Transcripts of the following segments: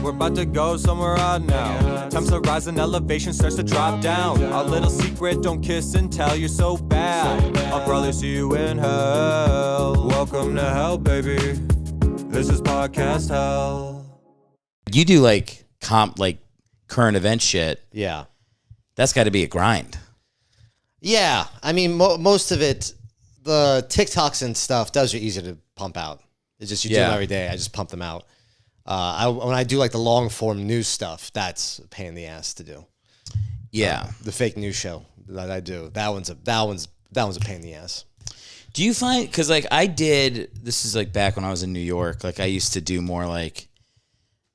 we're about to go somewhere out now. Times to rise and elevation starts to drop down. Our little secret, don't kiss and tell, you're so bad. I'll probably see you in hell. Welcome to hell, baby. This is podcast hell. You do like current event shit. Yeah. That's got to be a grind. Yeah. I mean, most of it, the TikToks and stuff, those are easy to pump out. It's just you do them every day. I just pump them out. When I do like the long form news stuff, that's a pain in the ass to do. Yeah. The fake news show that I do, that one's a pain in the ass. Do you find, because like I did, this is like back when I was in New York, like I used to do more like,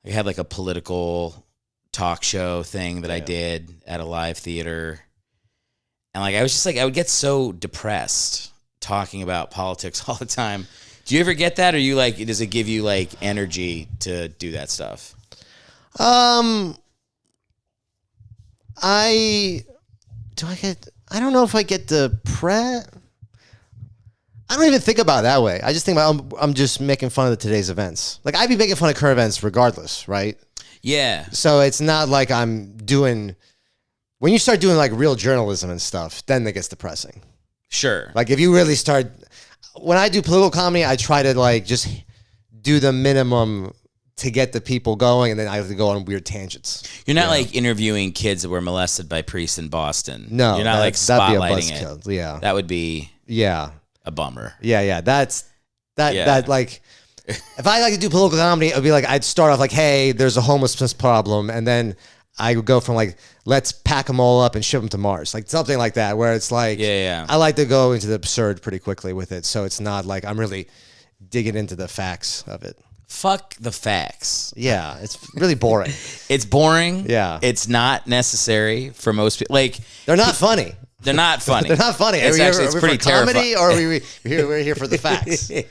I had like a political talk show thing that I did at a live theater. And like, I was just like, I would get so depressed talking about politics all the time. Do you ever get that? Or you like, does it give you like energy to do that stuff? I don't know if I get depressed. I don't even think about it that way. I just think I'm just making fun of today's events. Like I'd be making fun of current events regardless, right? Yeah. So it's not like I'm doing, when you start doing like real journalism and stuff, then it gets depressing. Sure. Like if you really start, when I do political comedy, I try to like just do the minimum to get the people going, and then I have to go on weird tangents. You're not like interviewing kids that were molested by priests in Boston. No. You're not like spotlighting it. Buzzkill. Yeah. That would be a bummer. Yeah. That like, if I like to do political comedy, it would be like, I'd start off like, hey, there's a homelessness problem. And then I would go from like, let's pack them all up and ship them to Mars. Like something like that, where it's like, I like to go into the absurd pretty quickly with it. So it's not like I'm really digging into the facts of it. Fuck the facts. Yeah, it's really boring. It's boring. Yeah. It's not necessary for most people. Like, they're not funny. They're not funny. They're not funny. It's pretty terrifying. Comedy, or we're here for the facts. Even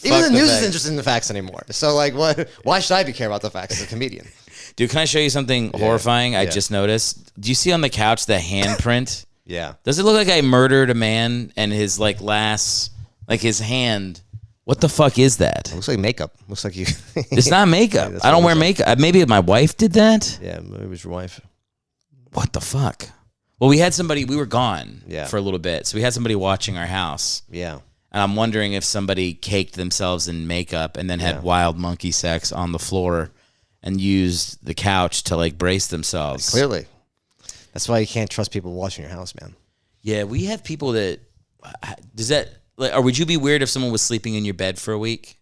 the news isn't interested in the facts anymore. So like, what? Why should I be care about the facts as a comedian? Dude, can I show you something horrifying? I just noticed. Do you see on the couch the handprint? Yeah. Does it look like I murdered a man and his like his hand? What the fuck is that? It looks like makeup. Looks like you. It's not makeup. Yeah, I don't wear makeup. Maybe my wife did that. Yeah, maybe it was your wife. What the fuck? Well, we had somebody. We were gone for a little bit, so we had somebody watching our house. Yeah. And I'm wondering if somebody caked themselves in makeup and then had wild monkey sex on the floor and used the couch to like brace themselves. Clearly. That's why you can't trust people watching your house, man. Yeah, we have people that does that. Or would you be weird if someone was sleeping in your bed for a week?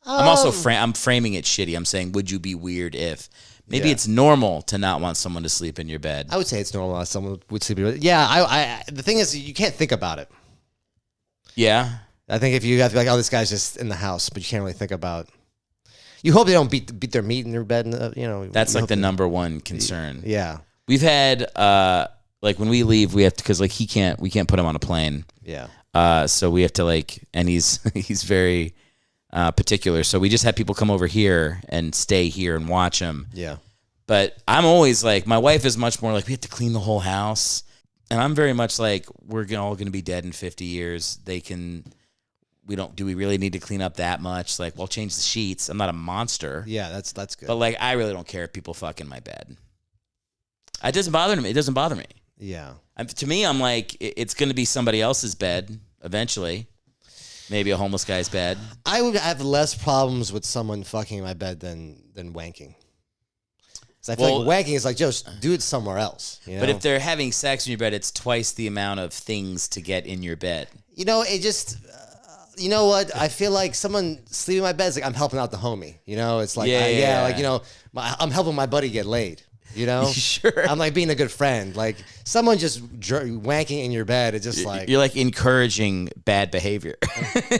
I'm also I'm framing it shitty. I'm saying, would you be weird if maybe it's normal to not want someone to sleep in your bed? I would say it's normal that someone would sleep in your bed. Yeah, I the thing is, you can't think about it. Yeah. I think if you have to be like, oh, this guy's just in the house, but you can't really think about. You hope they don't beat their meat in their bed. That's like the number one concern. Yeah. We've had like when we leave, we have to, because like we can't put him on a plane. Yeah. So we have to like, and he's very particular. So we just had people come over here and stay here and watch him. Yeah. But I'm always like, my wife is much more like, we have to clean the whole house. And I'm very much like, we're all going to be dead in 50 years. Do we really need to clean up that much? Like, we'll change the sheets. I'm not a monster. Yeah, that's good. But like, I really don't care if people fuck in my bed. It doesn't bother me. It doesn't bother me. Yeah. To me, I'm like, it's going to be somebody else's bed eventually. Maybe a homeless guy's bed. I would have less problems with someone fucking in my bed than wanking. Because I feel like wanking is like, just do it somewhere else. You know? But if they're having sex in your bed, it's twice the amount of things to get in your bed. You know, it just... you know what? I feel like someone sleeping in my bed is like I'm helping out the homie. You know, it's like, like, you know, I'm helping my buddy get laid. You know, sure. I'm like being a good friend. Like someone just wanking in your bed. It's just like you're like encouraging bad behavior.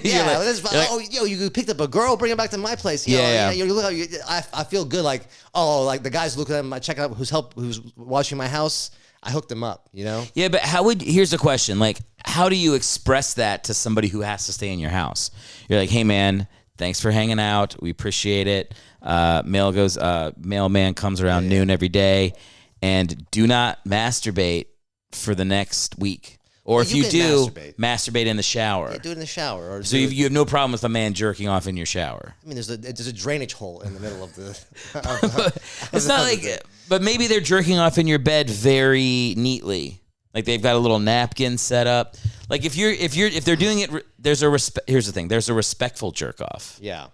Yeah, you picked up a girl, bring her back to my place. I feel good. Like like the guys looking at him, checking out who's watching my house. I hooked him up, you know? Yeah, but here's the question. Like, how do you express that to somebody who has to stay in your house? You're like, hey, man, thanks for hanging out. We appreciate it. Mailman comes around noon every day. And do not masturbate for the next week. Or Yeah, if you you can do, masturbate. masturbate in the shower. Yeah, do it in the shower. Or So you have no problem with a man jerking off in your shower. I mean, there's a drainage hole in the middle of the. It's not like, but maybe they're jerking off in your bed very neatly. Like they've got a little napkin set up. Like if they're doing it, here's the thing. There's a respectful jerk off. Yeah.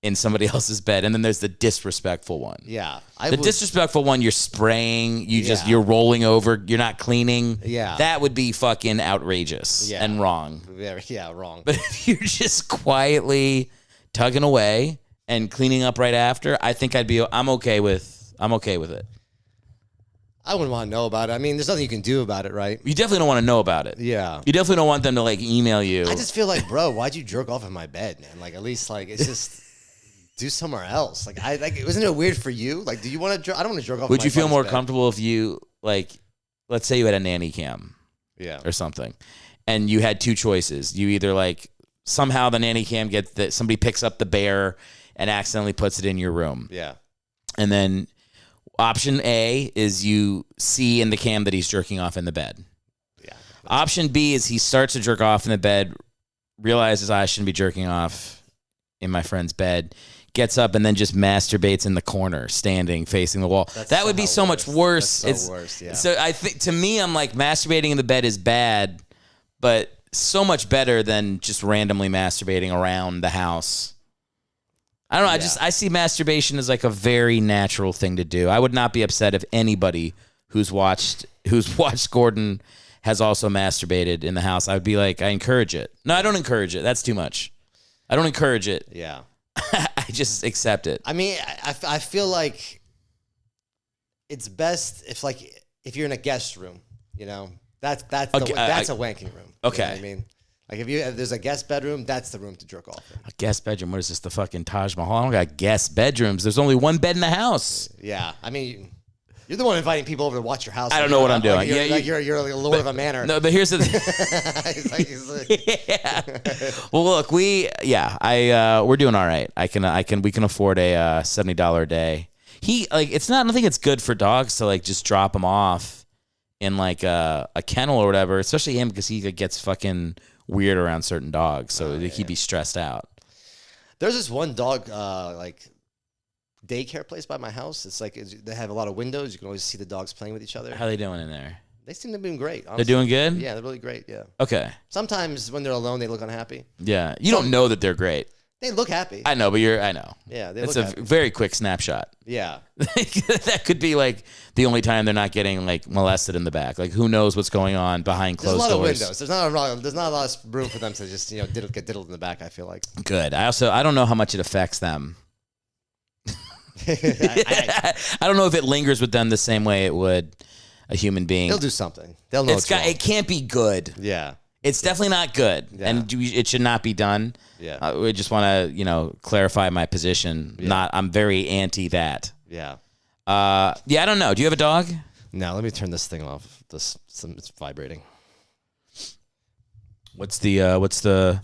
In somebody else's bed, and then there's the disrespectful one. Yeah. Disrespectful one, you're spraying, you're rolling over, you're not cleaning. Yeah. That would be fucking outrageous and wrong. Wrong. But if you're just quietly tugging away and cleaning up right after, I think I'm okay with it. I wouldn't want to know about it. I mean, there's nothing you can do about it, right? You definitely don't want to know about it. Yeah. You definitely don't want them to like email you. I just feel like, bro, why'd you jerk off in my bed, man? Like, at least like it's just do somewhere else. Like, wasn't it weird for you? Like, do you want to? I don't want to jerk off. Would in my you feel more bed. comfortable if you like, let's say you had a nanny cam, or something, and you had two choices. You either like somehow the nanny cam gets that somebody picks up the bear and accidentally puts it in your room. Yeah. And then option A is you see in the cam that he's jerking off in the bed. Yeah. Option B is he starts to jerk off in the bed, realizes I shouldn't be jerking off in my friend's bed, gets up and then just masturbates in the corner, standing, facing the wall. That would be so much worse. That's so worse, yeah. So I think, to me, I'm like, masturbating in the bed is bad, but so much better than just randomly masturbating around the house. I don't know. I see masturbation as like a very natural thing to do. I would not be upset if anybody who's watched Gordon has also masturbated in the house. I would be like, I encourage it. No, I don't encourage it. That's too much. I don't encourage it. Yeah. I just accept it. I mean, I feel like it's best if you're in a guest room, you know, that's a wanking room. Okay. You know what I mean, like if there's a guest bedroom, that's the room to jerk off in. A guest bedroom? What is this, the fucking Taj Mahal? I don't got guest bedrooms. There's only one bed in the house. Yeah. I mean, you're the one inviting people over to watch your house. I don't know what I'm doing. You're like a lord of a manor. No, but here's the thing. he's like, Yeah. Well, look, we're doing all right. We can afford a $70 a day. I don't think it's good for dogs to like just drop them off in like a kennel or whatever, especially him, because he gets fucking weird around certain dogs, so he'd be stressed out. There's this one dog daycare place by my house. It's like they have a lot of windows. You can always see the dogs playing with each other. How are they doing in there? They seem to be doing great. Honestly. They're doing good? Yeah, they're really great. Yeah. Okay. Sometimes when they're alone, they look unhappy. Yeah. You don't know that they're great. They look happy. I know, but I know. Yeah, it's a very quick snapshot. Yeah. That could be like the only time they're not getting like molested in the back. Like who knows what's going on behind closed doors. There's a lot of windows. There's not a lot of room for them to just get diddled in the back, I feel like. Good. I don't know how much it affects them. I don't know if it lingers with them the same way it would a human being. They'll do something. They'll know it can't be good. Yeah. It's definitely not good, and it should not be done. Yeah. We just want to, clarify my position. Yeah. I'm very anti that. Yeah. I don't know. Do you have a dog? No, let me turn this thing off. It's vibrating. What's the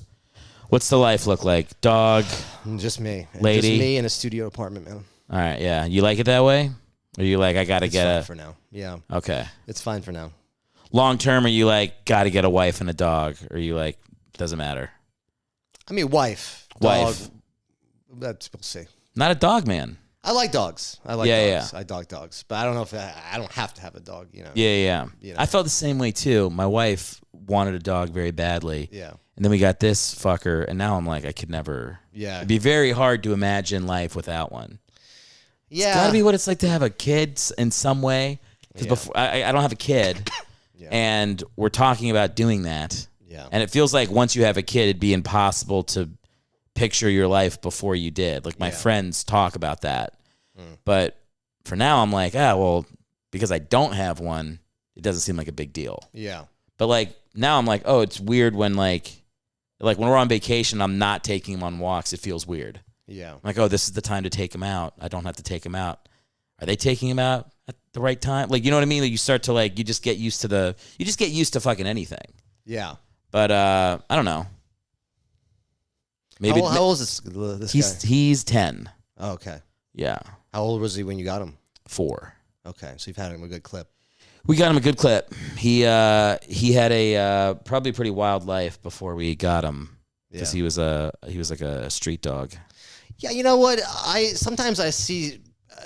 life look like? Dog, just me, lady, just me in a studio apartment, man. All right, yeah. You like it that way, or you like I gotta It's get fine a for now? Yeah. Okay. It's fine for now. Long term, are you like gotta get a wife and a dog, or are you like doesn't matter? I mean, wife. We'll see. Not a dog man. I like dogs. I like dogs. I dog dogs, but I don't know if I don't have to have a dog. Yeah. I felt the same way too. My wife wanted a dog very badly. Yeah. And then we got this fucker, and now I'm like, I could never. Yeah. It'd be very hard to imagine life without one. Yeah. It's gotta be what it's like to have a kid in some way. Because before I don't have a kid, and we're talking about doing that. Yeah. And it feels like once you have a kid, it'd be impossible to picture your life before you did. Like my friends talk about that. But for now, I'm like, because I don't have one, it doesn't seem like a big deal. Yeah. But like now I'm like, it's weird when like when we're on vacation, I'm not taking him on walks. It feels weird. Yeah. I'm like, this is the time to take him out. I don't have to take him out. Are they taking him out at the right time? Like, you know what I mean? Like you start to you just get used to fucking anything. Yeah. But I don't know. Maybe how old is this guy? He's 10. Oh, okay. Yeah. How old was he when you got him? 4. Okay, so you've had him a good clip. We got him a good clip. He had a probably pretty wild life before we got him because he was like a street dog. Yeah, you know what? Sometimes I see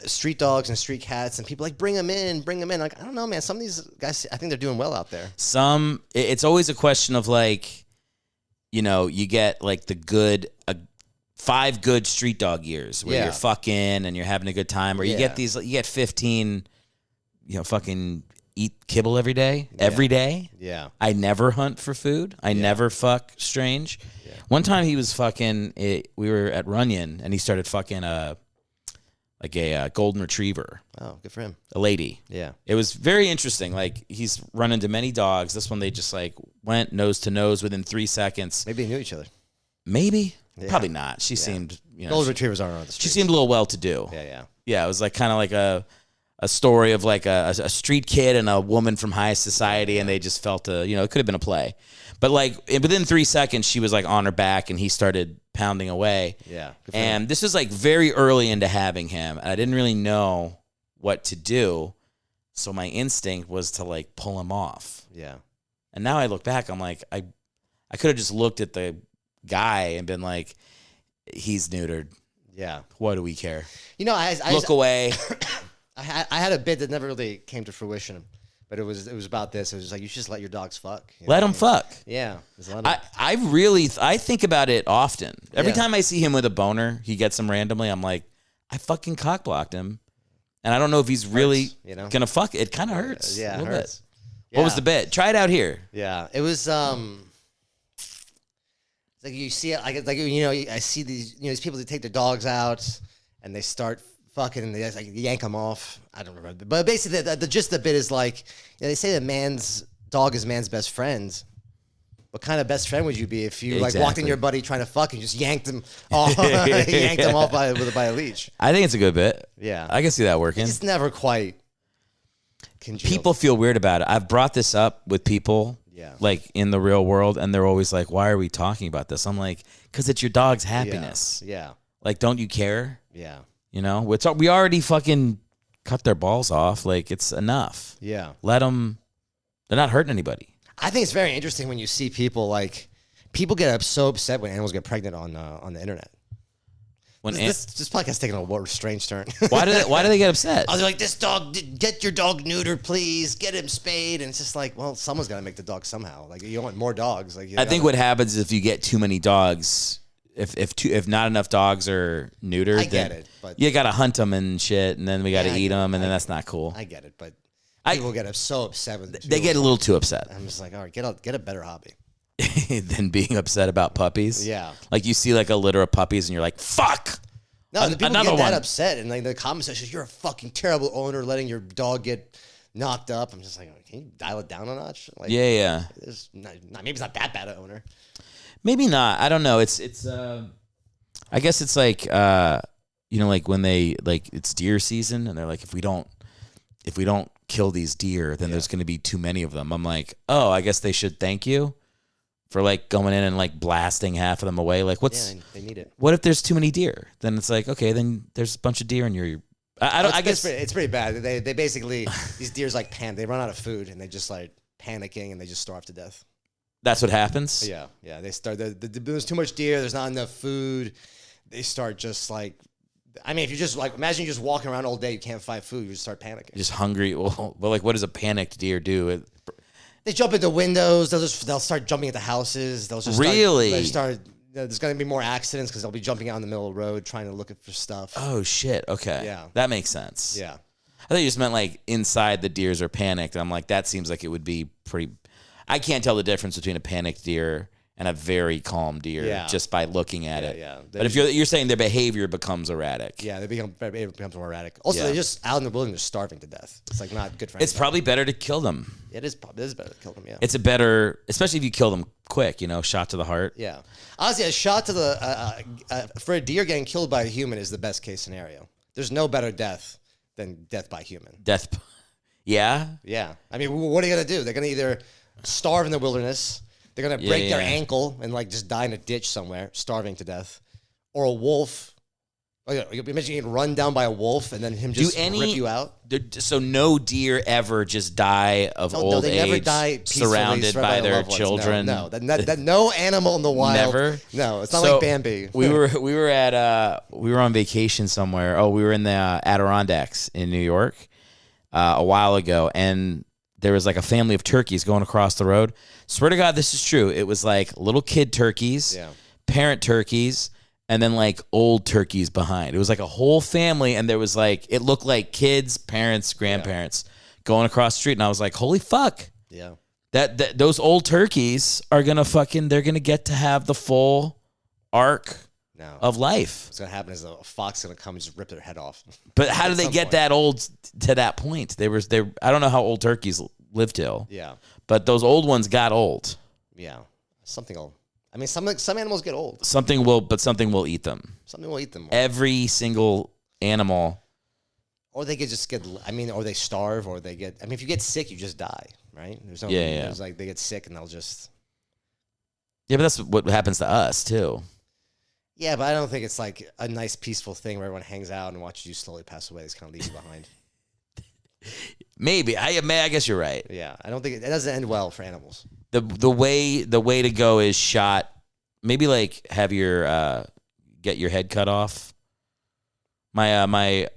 street dogs and street cats, and people like bring them in. Like, I don't know, man. Some of these guys, I think they're doing well out there. It's always a question of like, you get like the good 5 good street dog years where you're fucking and you're having a good time, or you get 15, fucking eat kibble every day. Yeah. I never hunt for food. I never fuck strange. Yeah. One time he was fucking. We were at Runyon and he started fucking a golden retriever. Oh, good for him. A lady. Yeah. It was very interesting. Like, he's run into many dogs. This one, they just like went nose to nose within 3 seconds. Maybe they knew each other. Maybe. Yeah. Probably not. She seemed, golden retrievers aren't on the street. She seemed a little well-to-do. Yeah. Yeah, it was like kind of like a story of like a street kid and a woman from high society, and they just felt it could have been a play. But like within 3 seconds, she was like on her back, and he started pounding away. Yeah. And this was like very early into having him. And I didn't really know what to do. So my instinct was to like pull him off. Yeah. And now I look back, I'm like, I could have just looked at the guy and been like, he's neutered. Yeah. What do we care? I look away. I had a bid that never really came to fruition. But it was about this. It was just like, you should just let your dogs fuck. Let them fuck. Yeah. I think about it often. Every time I see him with a boner, he gets him randomly, I'm like, I fucking cock blocked him. And I don't know if he's really gonna fuck. It kind of hurts. Yeah, it hurts. Yeah. What was the bit? Try it out here. Yeah. It was like you see it, I see these people that take their dogs out and they start fucking, and they like yank them off. I don't remember, but basically the gist of the bit is like, they say that man's dog is man's best friend. What kind of best friend would you be if you like walked in your buddy trying to fuck and just yanked him off, by a leash? I think it's a good bit. Yeah, I can see that working. It's never quite congealed. People feel weird about it. I've brought this up with people. Yeah. Like in the real world, and they're always like, why are we talking about this? I'm like, because it's your dog's happiness. Yeah. Like, don't you care? Yeah. We already fucking cut their balls off. Like, it's enough. Yeah. Let them. They're not hurting anybody. I think it's very interesting when you see people get so upset when animals get pregnant on the internet. This podcast is taking a strange turn. Why do they get upset? I was like, this dog, get your dog neutered, please. Get him spayed. And it's just like, well, someone's got to make the dog somehow. Like, you want more dogs. Like, I think what happens is if you get too many dogs, if not enough dogs are neutered, I get it, but you got to hunt them and shit, and then we got to eat them, and then that's not cool. I get it, but people get so upset with it. They get a little too upset. I'm just like, all right, get a better hobby. Than being upset about puppies. Yeah. Like, you see like a litter of puppies and you're like, fuck. No, the people get that upset, and like the comment section, you're a fucking terrible owner letting your dog get knocked up. I'm just like, can you dial it down a notch? Like, yeah. Maybe it's not that bad an owner. Maybe not. I don't know. It's I guess it's like like when they like it's deer season and they're like, if we don't kill these deer, then there's going to be too many of them. I'm like, oh, I guess they should thank you for like going in and like blasting half of them away. Like, they need it. What if there's too many deer? Then it's like, okay, then there's a bunch of deer in your. I guess it's pretty bad. They basically these deer's like they run out of food and they just like panicking and they just starve to death. That's what happens. Yeah. They start. There's too much deer. There's not enough food. They start just like. I mean, if you just like imagine you're just walking around all day, you can't find food, you just start panicking. Just hungry. Well, like, what does a panicked deer do? They jump into windows. They'll start jumping into houses. They'll just really start. There's going to be more accidents because they'll be jumping out in the middle of the road trying to look for stuff. Oh shit! Okay, yeah, that makes sense. Yeah, I thought you just meant like inside the deers are panicked. I'm like, that seems like it would be pretty. I can't tell the difference between a panicked deer and a very calm deer just by looking at it. Yeah. But if you're saying their behavior becomes erratic. Yeah, it becomes more erratic. Also, they're just out in the wilderness starving to death. It's like not good for anybody. It's probably better to kill them. It is better to kill them, yeah. It's especially if you kill them quick, shot to the heart. Yeah. Honestly, a shot to the, for a deer getting killed by a human is the best case scenario. There's no better death than death by human. Yeah? Yeah. I mean, what are you going to do? They're going to either starve in the wilderness. They're going to break their ankle and like just die in a ditch somewhere, starving to death. Or a wolf Oh, yeah. Imagine getting run down by a wolf and then him just rip you out. So no deer ever just die of old they age, never die surrounded by their children. No, no animal in the wild. Never. No, it's not like Bambi. we were on vacation somewhere. Oh, we were in the Adirondacks in New York a while ago, and there was like a family of turkeys going across the road. Swear to God, this is true. It was like little kid turkeys, parent turkeys, and then like old turkeys behind. It was like a whole family, and there was like, it looked like kids, parents, grandparents going across the street, and I was like, holy fuck. Yeah. That those old turkeys are gonna they're gonna get to have the full arc of life. What's gonna happen is a fox gonna come and just rip their head off. But how do they get that old to that point? They I don't know how old turkeys live till. Yeah. But those old ones got old. Yeah. Something will. I mean, some animals get old. Something will eat them. Something will eat them. Every single animal. Or they could just get, or they starve, or they get, if you get sick, you just die, right? There's no, There's like, they get sick and they'll just. Yeah, but that's what happens to us, too. Yeah, but I don't think it's like a nice, peaceful thing where everyone hangs out and watches you slowly pass away. It's kind of leave you behind. Maybe. I guess you're right. Yeah, I don't think it doesn't end well for animals. The way to go is shot. Maybe like have your get your head cut off. My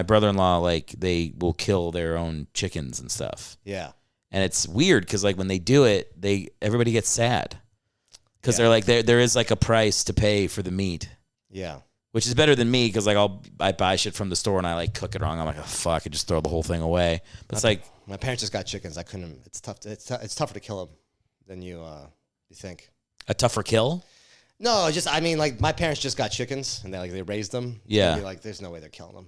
brother-in-law, like, they will kill their own chickens and stuff. Yeah, and it's weird because like when they do it, everybody gets sad because they're like there is like a price to pay for the meat. Yeah. Which is better than me because like I buy shit from the store and I like cook it wrong. I'm like, oh fuck, I just throw the whole thing away. But it's like my parents just got chickens. I couldn't. It's tough. It's tougher to kill them than you think. A tougher kill? No, just like my parents just got chickens and they raised them. Yeah. Like there's no way they're killing them.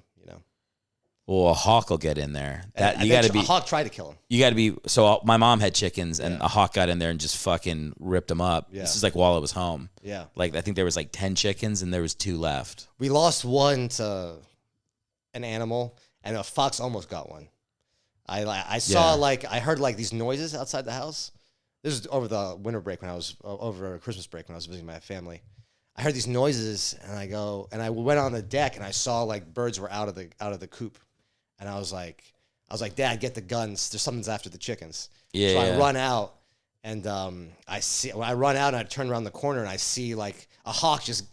Well, a hawk will get in there. That you got to be. A hawk tried to kill him. You got to be. So my mom had chickens, and a hawk got in there and just fucking ripped them up. Yeah. This is like while I was home. Yeah. Like I think there was like 10 chickens, and there was 2 left. We lost one to an animal, and a fox almost got one. I saw I heard like these noises outside the house. This was over the winter break over Christmas break when I was visiting my family. I heard these noises, and I went on the deck, and I saw like birds were out of the coop. And I was like, Dad, get the guns. There's something's after the chickens. Yeah. So I run out, and I run out, and I turn around the corner, and I see like a hawk just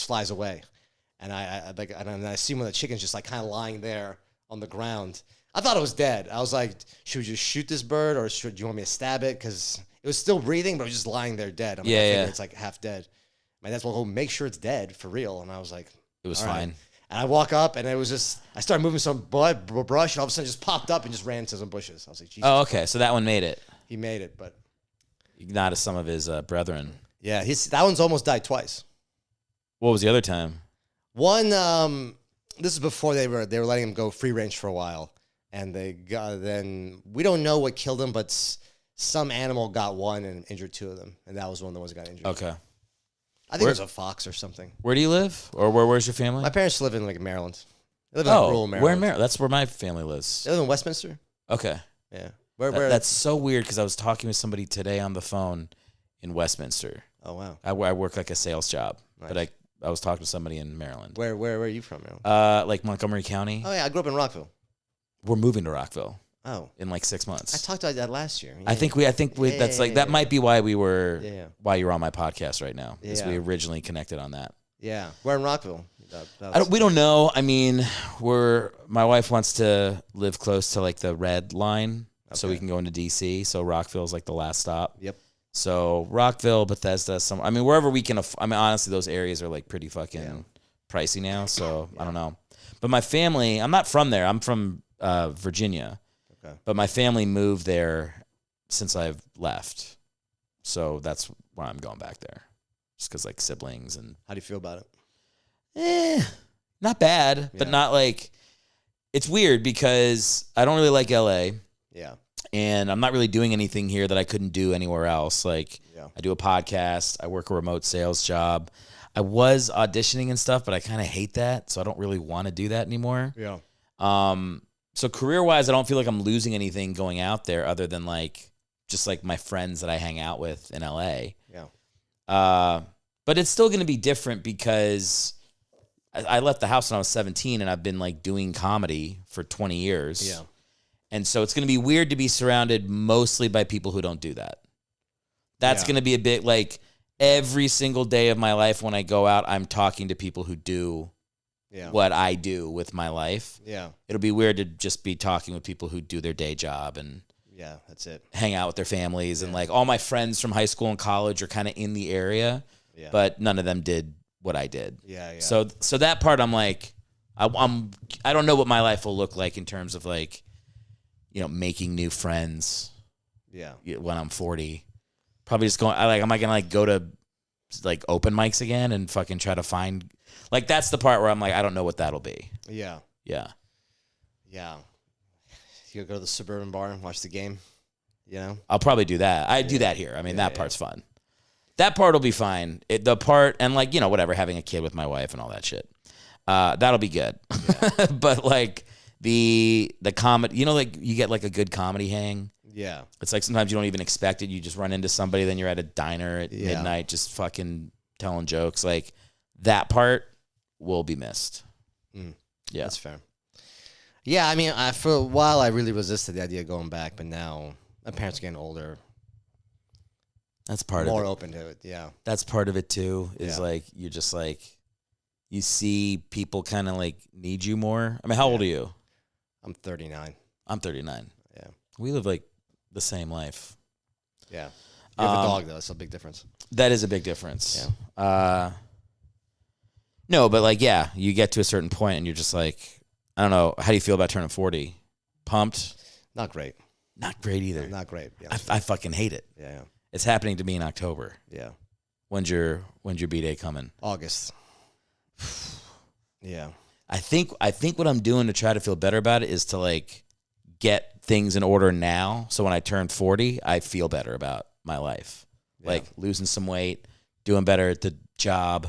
flies away, and I see one of the chickens just like kind of lying there on the ground. I thought it was dead. I was like, should we just shoot this bird, or do you want me to stab it? Because it was still breathing, but it was just lying there dead. I figured it's like half dead. My dad's like, well, make sure it's dead for real. And I was like, it was fine. Right. And I walk up, and it was just, I started moving some brush, and all of a sudden it just popped up and just ran into some bushes. I was like, Jesus. Oh, okay. So that one made it. He made it, but. Not as some of his brethren. Yeah, that one's almost died twice. What was the other time? One, this is before they were letting him go free range for a while. And then, we don't know what killed him, but some animal got one and injured 2 of them. And that was one of the ones that got injured. Okay. I think it was a fox or something. Where do you live? Or where's your family? My parents live in Maryland. They live in rural Maryland. Where in Maryland? That's where my family lives. They live in Westminster? Okay. Yeah. That's so weird because I was talking with somebody today on the phone in Westminster. Oh, wow. I work like a sales job. Nice. But I was talking to somebody in Maryland. Where are you from, Maryland? Like Montgomery County. Oh, yeah. I grew up in Rockville. We're moving to Rockville. Oh, in like 6 months. I talked about that last year. Yeah. I think that's like that might be why we were why you're on my podcast right now. Because we originally connected on that. Yeah, we're in Rockville. We don't know. I mean, my wife wants to live close to like the red line, so we can go into DC. So Rockville's like the last stop. Yep. So Rockville, Bethesda, wherever we can. Honestly, those areas are like pretty fucking pricey now. So I don't know. But my family, I'm not from there. I'm from Virginia. Okay. But my family moved there since I've left. So that's why I'm going back there. Just because, like, siblings and... How do you feel about it? Not bad, but not like... It's weird because I don't really like LA. Yeah. And I'm not really doing anything here that I couldn't do anywhere else. Like, I do a podcast. I work a remote sales job. I was auditioning and stuff, but I kind of hate that. So I don't really want to do that anymore. Yeah. So career-wise, I don't feel like I'm losing anything going out there other than like just like my friends that I hang out with in LA. Yeah. But it's still going to be different because I left the house when I was 17, and I've been like doing comedy for 20 years. Yeah. And so it's going to be weird to be surrounded mostly by people who don't do that. That's going to be a bit like every single day of my life when I go out, I'm talking to people who do what I do with my life. Yeah. It'll be weird to just be talking with people who do their day job and that's it. hang out with their families. And like all my friends from high school and college are kind of in the area, but none of them did what I did. Yeah. So that part, I'm like, I don't know what my life will look like in terms of like, making new friends. Yeah. When I'm 40, probably just going. Am I gonna like go to like open mics again and fucking try to find? Like that's the part where I'm like, I don't know what that'll be. Yeah. Yeah. You go to the suburban bar and watch the game. I'll probably do that. I do that here. I mean, that part's fun. That part will be fine. The part and like whatever, having a kid with my wife and all that shit. That'll be good. Yeah. But like. The comedy, like you get like a good comedy hang. Yeah. It's like sometimes you don't even expect it. You just run into somebody, then you're at a diner at midnight just fucking telling jokes. Like that part will be missed. Yeah. That's fair. Yeah, I mean, for a while I really resisted the idea of going back, but now my parents are getting older. That's part of it. More open to it, yeah. That's part of it too, is like you're just like, you see people kind of like need you more. I mean, how old are you? I'm 39. I'm 39. Yeah. We live like the same life. Yeah. You have a dog, though. That's a big difference. That is a big difference. Yeah. No, but like, you get to a certain point and you're just like, I don't know. How do you feel about turning 40? Pumped? Not great. Not great either. Not great. Yeah. I fucking hate it. Yeah. It's happening to me in October. Yeah. When's your B-day coming? August. Yeah. I think what I'm doing to try to feel better about it is to like get things in order now. So when I turn 40, I feel better about my life. Yeah. Like losing some weight, doing better at the job,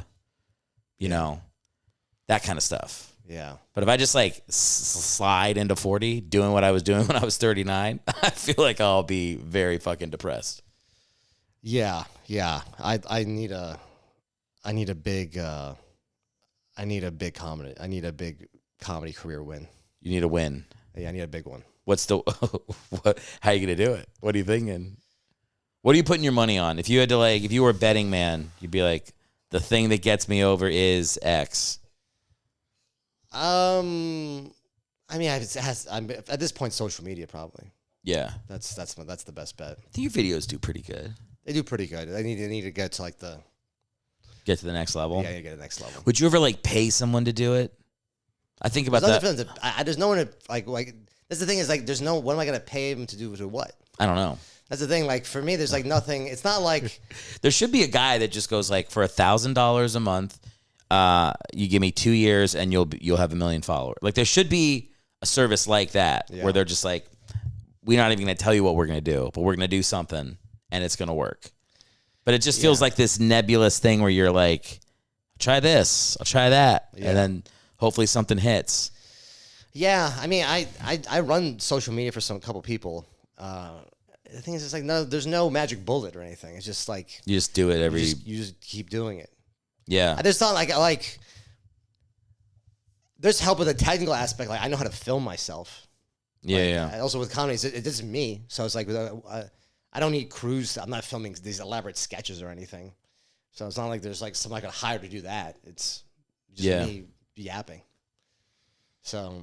that kind of stuff. Yeah. But if I just like slide into 40, doing what I was doing when I was 39, I feel like I'll be very fucking depressed. Yeah. Yeah. I need a big comedy. I need a big comedy career win. You need a win. Yeah, I need a big one. What's the how are you gonna do it? What are you thinking? What are you putting your money on? If you had to if you were a betting man, you'd be like, the thing that gets me over is X. I mean, I'm at this point, social media probably. Yeah, that's the best bet. I think your videos do pretty good. They do pretty good. They need to get to get to the next level. Yeah, you get to the next level. Would you ever pay someone to do it? I think about that. There's no one to like. That's the thing is there's no. What am I gonna pay him to do what? I don't know. That's the thing. For me, there's nothing. It's not like there should be a guy that just goes for $1,000 a month. You give me 2 years and you'll have 1 million followers. There should be a service like that where they're just we're not even gonna tell you what we're gonna do, but we're gonna do something and it's gonna work. But it just feels like this nebulous thing where you're like, try this, I'll try that, and then hopefully something hits. Yeah, I mean, I run social media for a couple people. The thing is, no, there's no magic bullet or anything. It's just you just do it you just keep doing it. Yeah, there's not there's help with the technical aspect. I know how to film myself. Yeah. Also with comedy, it isn't me, so it's I don't need crews. I'm not filming these elaborate sketches or anything. So it's not like there's somebody I could hire to do that. It's just me yapping. So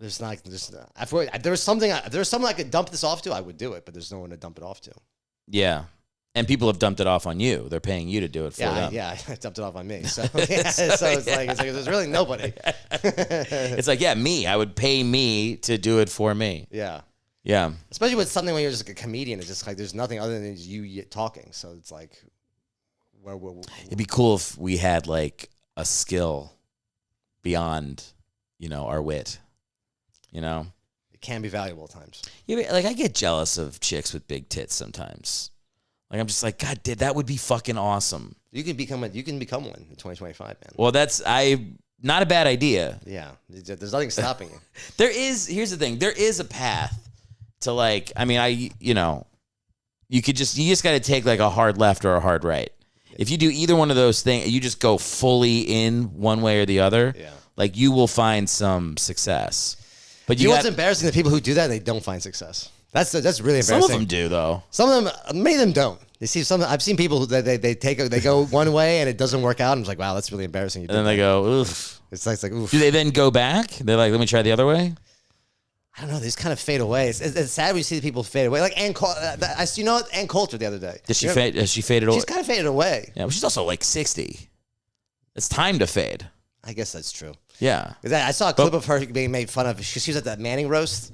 there's not. If there was something I could dump this off to, I would do it. But there's no one to dump it off to. Yeah, and people have dumped it off on you. They're paying you to do it for them. Yeah, I dumped it off on me. So it's like there's really nobody. It's me. I would pay me to do it for me. Yeah. Yeah. Especially with something when you're just a comedian, it's just there's nothing other than you talking. So it's it'd be cool if we had a skill beyond, our wit. It can be valuable at times. Yeah, I get jealous of chicks with big tits sometimes. I'm just God, that would be fucking awesome. You can become one in 2025, man. Well, that's not a bad idea. Yeah, there's nothing stopping you. Here's the thing. There is a path to you just got to take a hard left or a hard right. If you do either one of those things, you just go fully in one way or the other. Yeah. Like you will find some success. But You know what's embarrassing? The people who do that, they don't find success. That's really embarrassing. some of them do though. Some of them, many of them don't. They see some. I've seen people who they go one way and it doesn't work out. And it's like, wow, that's really embarrassing. And then they go, oof. It's like, oof. Do they then go back? They're like, let me try the other way. I don't know. They just kind of fade away. It's sad when you see the people fade away. Like Ann Coulter the other day. Did she fade? Has she faded away? She's kind of faded away. Yeah, but she's also like 60. It's time to fade. I guess that's true. Yeah. I saw a clip of her being made fun of. She was at that Manning roast,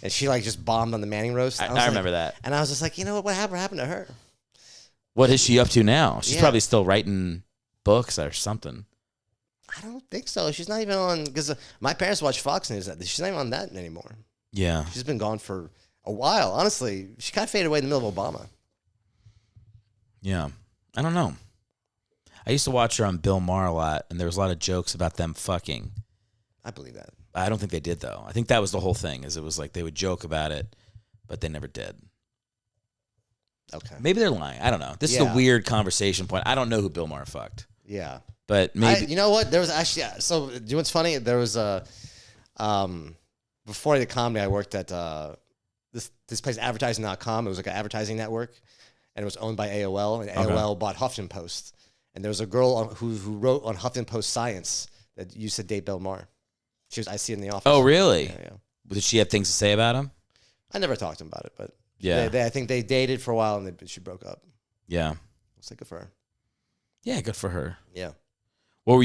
and she like just bombed on the Manning roast. I remember that. And I was just like, you know what happened to her? What is she up to now? She's probably still writing books or something. I don't think so. She's not even on, because my parents watch Fox News. She's not even on that anymore. Yeah. She's been gone for a while. Honestly, she kind of faded away in the middle of Obama. Yeah. I don't know. I used to watch her on Bill Maher a lot, and there was a lot of jokes about them fucking. I believe that. I don't think they did, though. I think that was the whole thing, is it was like they would joke about it, but they never did. Okay. Maybe they're lying. I don't know. This is a weird conversation point. I don't know who Bill Maher fucked. Yeah. But maybe. You know what? There was actually, so do you know what's funny? There was before I did comedy, I worked at this place, advertising.com. It was like an advertising network, and it was owned by AOL, and AOL bought Huffington Post. And there was a girl who wrote on Huffington Post Science that used to date Bill Maher. I see her in the office. Oh, really? Yeah. Did she have things to say about him? I never talked to him about it, but yeah, I think they dated for a while and she broke up. Yeah. It's like good for her. Yeah, good for her. Yeah. What were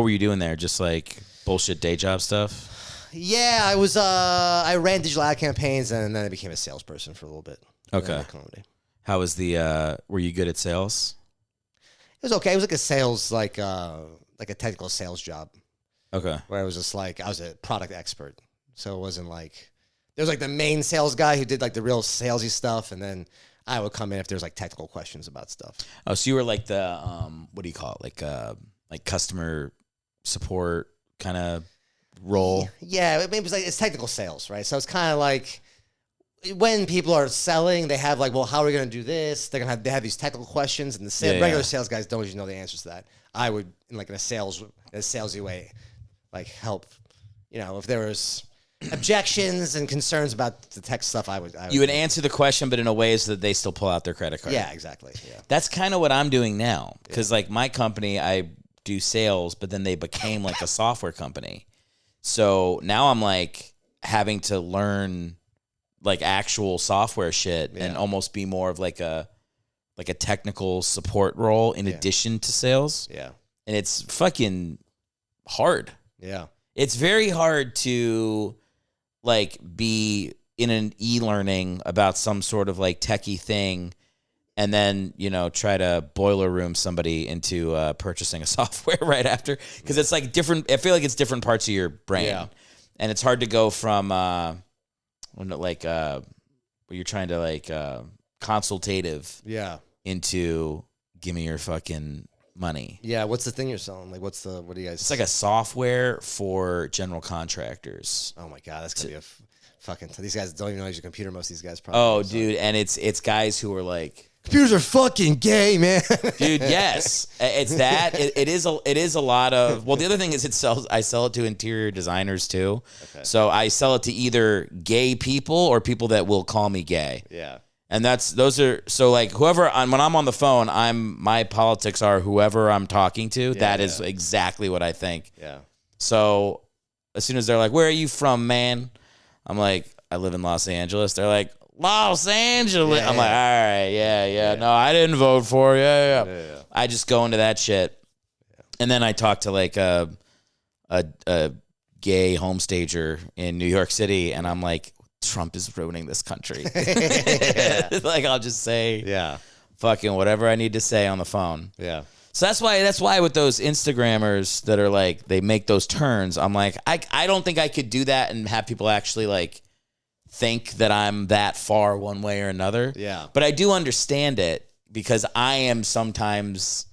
you doing there? Just like bullshit day job stuff? Yeah, I was. I ran digital ad campaigns, and then I became a salesperson for a little bit. Okay. How was the? Were you good at sales? It was okay. It was like a sales, like a technical sales job. Okay. Where I was just like, I was a product expert, so it wasn't like there was like the main sales guy who did like the real salesy stuff, and then I would come in if there's like technical questions about stuff. Oh, so you were like the what do you call it? Like customer support kind of role. Yeah, it was like it's technical sales, right? So it's kind of like when people are selling, they have like, well, how are we going to do this? They have these technical questions, and the regular sales guys don't usually know the answers to that. I would, in a salesy way, like help. You know, if there was objections and concerns about the tech stuff, you would answer the question, but in a way so that they still pull out their credit card. Yeah, exactly. Yeah, that's kind of what I'm doing now, because like my company, I do sales, but then they became like a software company. So now I'm like having to learn like actual software shit and almost be more of like a technical support role in addition to sales. Yeah. And it's fucking hard. Yeah. It's very hard to like be in an e-learning about some sort of like techie thing and then, you know, try to boiler room somebody into purchasing a software right after. Because it's like different. I feel like it's different parts of your brain. Yeah. And it's hard to go from where you're trying to like consultative into give me your fucking money. Yeah, what's the thing you're selling? Like what do you guys It's like a software for general contractors. Oh my god, that's gonna be a fucking these guys don't even know how to use a computer, most of these guys probably. Oh dude, and it's guys who are like computers are fucking gay, man. Dude, yes. It's that. It is a lot of. Well, the other thing is I sell it to interior designers too. Okay. So I sell it to either gay people or people that will call me gay. Yeah. And so like when I'm on the phone, my politics are whoever I'm talking to. That is exactly what I think. Yeah. So as soon as they're like, "Where are you from, man?" I'm like, "I live in Los Angeles." They're like, Los Angeles. I'm like, all right, yeah. No, I didn't vote for it. Yeah. I just go into that shit. Yeah. And then I talk to like a gay homestager in New York City, and I'm like, Trump is ruining this country. Like I'll just say fucking whatever I need to say on the phone. Yeah. So that's why with those Instagrammers that are like they make those turns, I'm like, I don't think I could do that and have people actually like think that I'm that far one way or another. Yeah. But I do understand it because I am sometimes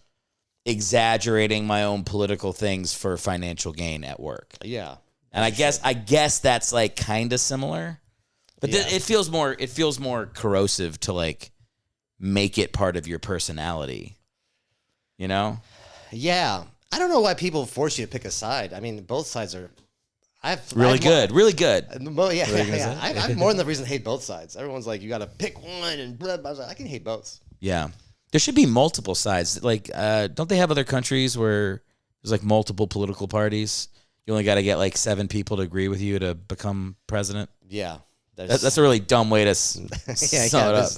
exaggerating my own political things for financial gain at work. Yeah. And I guess that's like kind of similar. But it feels more corrosive to like make it part of your personality. You know? Yeah. I don't know why people force you to pick a side. I mean, both sides are. Really good. Yeah. I have more than the reason to hate both sides. Everyone's like, you got to pick one, and blah, blah, blah. I can hate both. Yeah. There should be multiple sides. Like, don't they have other countries where there's like multiple political parties? You only got to get like 7 people to agree with you to become president. Yeah. That's a really dumb way to sum it up.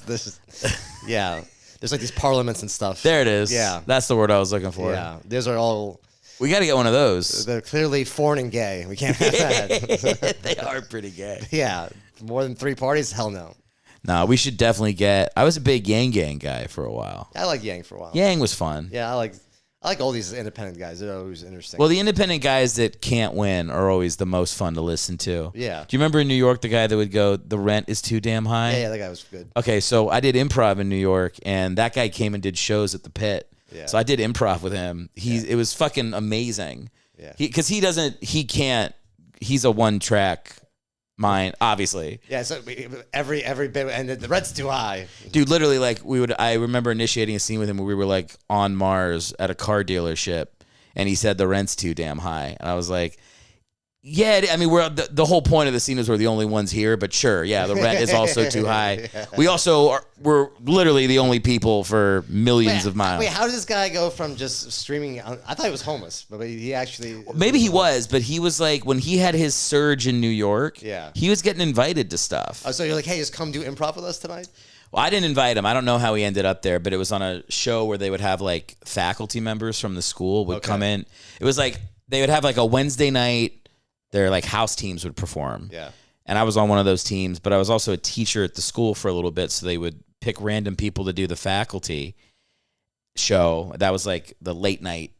Yeah. There's like these parliaments and stuff. There it is. Yeah. That's the word I was looking for. Yeah. Those are all. We got to get one of those. They're clearly foreign and gay. We can't have that. They are pretty gay. Yeah. More than 3 parties? Hell no. No, we should definitely get. I was a big Yang Gang guy for a while. I like Yang for a while. Yang was fun. Yeah, I like all these independent guys. They're always interesting. Well, the independent guys that can't win are always the most fun to listen to. Yeah. Do you remember in New York the guy that would go, "The rent is too damn high"? Yeah, that guy was good. Okay, so I did improv in New York, and that guy came and did shows at the Pit. Yeah. So I did improv with him. It was fucking amazing. Yeah. Because he's a one-track mind, obviously. Yeah, so every bit, and the rent's too high. Dude, literally, like, I remember initiating a scene with him where we were, like, on Mars at a car dealership, and he said the rent's too damn high. And I was like, yeah, I mean, the whole point of the scene is we're the only ones here, but sure, yeah, the rent is also too high. Yeah. We also we're literally the only people for millions of miles. Wait, how did this guy go from just streaming? I thought he was homeless, but he actually... Maybe he was, but he was like, when he had his surge in New York, he was getting invited to stuff. Oh, so you're like, hey, just come do improv with us tonight? Well, I didn't invite him. I don't know how he ended up there, but it was on a show where they would have like faculty members from the school would come in. It was like, they would have like a Wednesday night, their like house teams would perform. Yeah. And I was on one of those teams, but I was also a teacher at the school for a little bit, so they would pick random people to do the faculty show. That was like the late night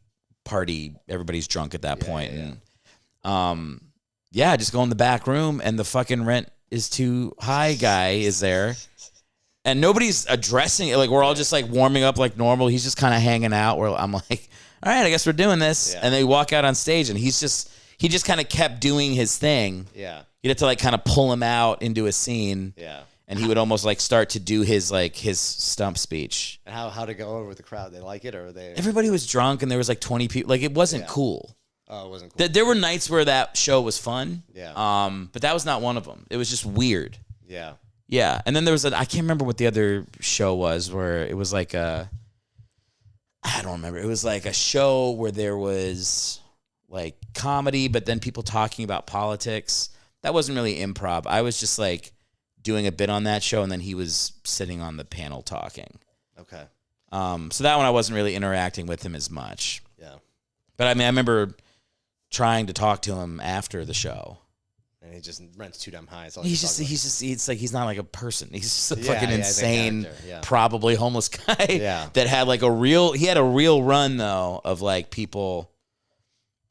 party. Everybody's drunk at that point. Yeah. And just go in the back room, and the fucking rent is too high guy is there. And nobody's addressing it. Like, we're all just like warming up like normal. He's just kind of hanging out where I'm like, all right, I guess we're doing this. Yeah. And they walk out on stage, and he just kind of kept doing his thing. Yeah. You'd have to like kind of pull him out into a scene. Yeah. And he would almost like start to do his stump speech. And how to go over with the crowd? They like it, or they? Everybody was drunk, and there was like 20 people. Like, it wasn't cool. Oh, it wasn't cool. There were nights where that show was fun. Yeah. But that was not one of them. It was just weird. Yeah. Yeah. And then there was I can't remember what the other show was, where it was like I don't remember. It was like a show where there was like comedy, but then people talking about politics. That wasn't really improv. I was just like doing a bit on that show, and then he was sitting on the panel talking. Okay. So that one I wasn't really interacting with him as much. Yeah. But I mean, I remember trying to talk to him after the show. And he just rents too damn high. It's like he's not like a person. He's just a Yeah, fucking yeah, insane, yeah. probably homeless guy Yeah. that had like he had a real run though of like people.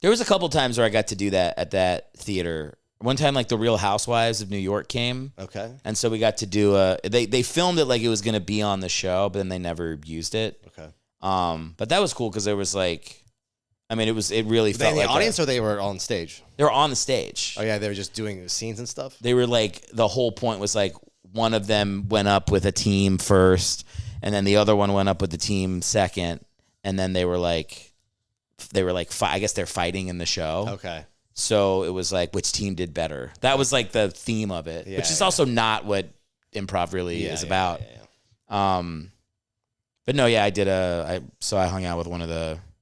There was a couple times where I got to do that at that theater. One time, like the Real Housewives of New York came. Okay. And so we got to do they filmed it like it was going to be on the show, but then they never used it. Okay. But that was cool because there was like, I mean, it really felt like. Were they in the audience or they were on stage? They were on the stage. Oh yeah, they were just doing scenes and stuff? They were like, the whole point was like, one of them went up with a team first, and then the other one went up with the team second, and then they were like, I guess they're fighting in the show. Okay. So it was like, which team did better? That was like the theme of it, which is also not what improv really is about. But no, yeah, I did so I hung out with one of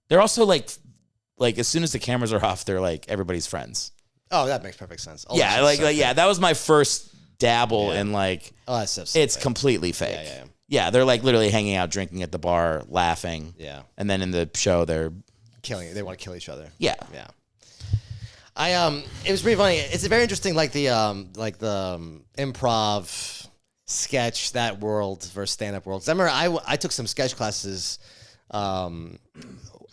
they're also like as soon as the cameras are off, they're like everybody's friends. Oh, that makes perfect sense. Oh, Yeah, that was my first dabble in like, oh, that's so it's fake. completely fake. Yeah. Yeah, they're like literally hanging out, drinking at the bar, laughing. Yeah. And then in the show, they're killing it. They want to kill each other. Yeah. Yeah. It was pretty funny. It's very interesting, like the improv sketch, that world versus stand-up world. 'Cause I remember I took some sketch classes after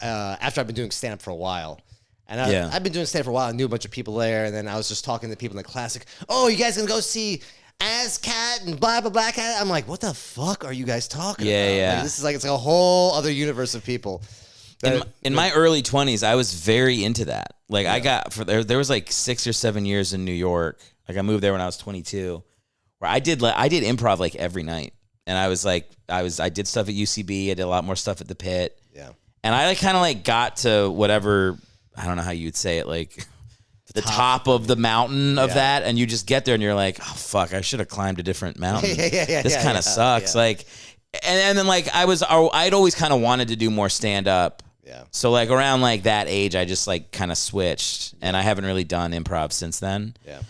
I've been doing stand-up for a while. And I've been doing stand-up for a while. I knew a bunch of people there, and then I was just talking to people in the class, like, oh, you guys gonna go see ASCAT and blah, blah, blah. I'm like, what the fuck are you guys talking about? Yeah. Like, this is like, it's like a whole other universe of people. In my early 20s, I was very into that. Like I got there was like 6 or 7 years in New York. Like I moved there when I was 22, where I did improv like every night. And I was like, I did stuff at UCB. I did a lot more stuff at the Pit. Yeah. And I like kind of like got to whatever, I don't know how you'd say it, like the top of the mountain of that, and you just get there and you're like, oh fuck, I should have climbed a different mountain. This kind of sucks. Like, and then like I'd always kind of wanted to do more stand up. Yeah. So like around like that age, I just like kind of switched, and I haven't really done improv since then. Yeah.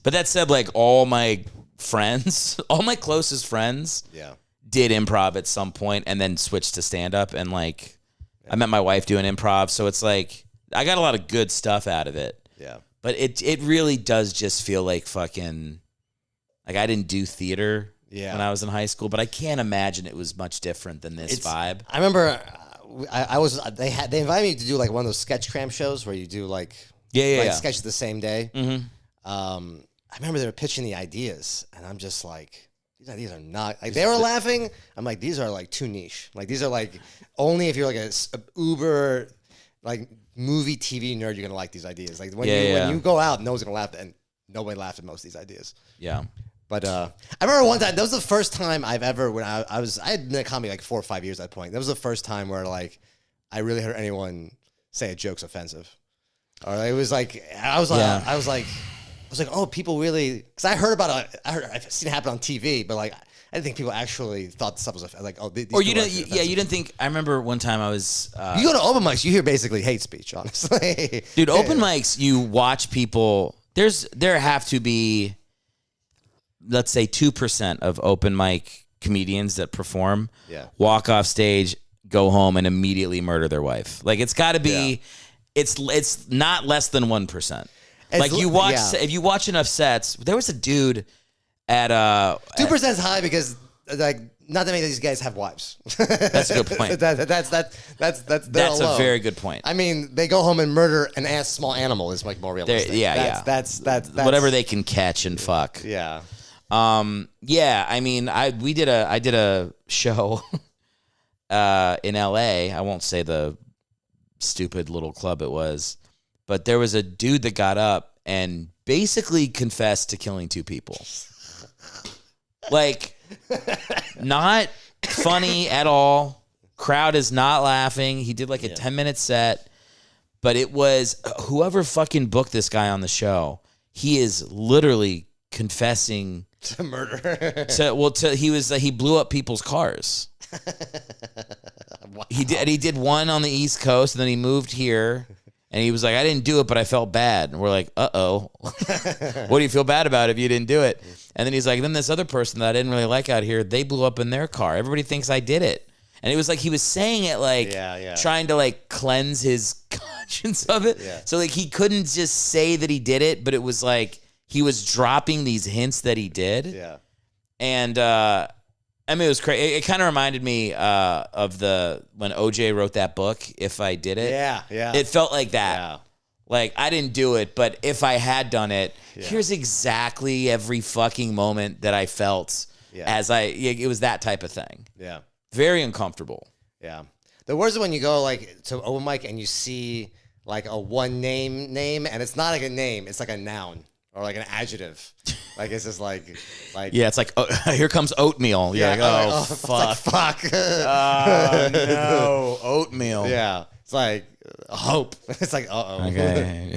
But that said, like all my friends, all my closest friends, did improv at some point, and then switched to stand up, and like I met my wife doing improv, so it's like I got a lot of good stuff out of it. Yeah. But it really does just feel like fucking like I didn't do theater when I was in high school, but I can't imagine it was much different than this vibe. I remember they invited me to do like one of those sketch cram shows where you do like sketches the same day. Mm-hmm. I remember they were pitching the ideas, and I'm just like, these ideas are not like they were laughing. I'm like, these are like too niche. Like these are like only if you're like a uber like movie TV nerd, you're gonna like these ideas. Like when you go out, no one's gonna laugh, and nobody laughed at most of these ideas. Yeah. But I remember one time, that was the first time I've ever, when I had been in comedy like 4 or 5 years at that point. That was the first time where like I really heard anyone say a joke's offensive. Or it was like I was like, oh, people really, because I've seen it happen on TV, but like I didn't think people actually thought the stuff was like, oh, these or you didn't, you didn't think. I remember one time I was. You go to open mics, you hear basically hate speech, honestly. Dude, open mics, you watch people. There have to be, let's say 2% of open mic comedians that perform walk off stage, go home, and immediately murder their wife. Like it's got to be. It's not less than 1%. Like you watch, if you watch enough sets, there was a dude at 2% is high because like not that many of these guys have wives. That's a good point. That's a very good point. I mean, they go home and murder an small animal is like more realistic. That's whatever they can catch and fuck. Yeah. I mean, I did a show in LA. I won't say the stupid little club it was, but there was a dude that got up and basically confessed to killing 2 people. Like, not funny at all. Crowd is not laughing. He did like a 10-minute set, but it was whoever fucking booked this guy on the show. He is literally confessing to murder. He blew up people's cars. Wow. He did one on the East Coast, and then he moved here, and he was like, I didn't do it, but I felt bad. And we're like, uh-oh. What do you feel bad about if you didn't do it? And then he's like, then this other person that I didn't really like out here, they blew up in their car. Everybody thinks I did it. And it was like he was saying it like trying to like cleanse his conscience of it. Yeah. So like he couldn't just say that he did it, but it was like he was dropping these hints that he did. Yeah. And I mean, it was crazy. It kind of reminded me of when OJ wrote that book, If I Did It. Yeah. It felt like that. Yeah. Like, I didn't do it, but if I had done it, here's exactly every fucking moment that I felt it was that type of thing. Yeah. Very uncomfortable. Yeah. The worst is when you go, like, to open mic and you see, like, a one name, and it's not like a name, it's like a noun. Or like an adjective, like it's just like yeah, it's like here comes oatmeal. You're like, oh fuck, fuck, oh no, oatmeal. Yeah, it's like hope. It's like okay,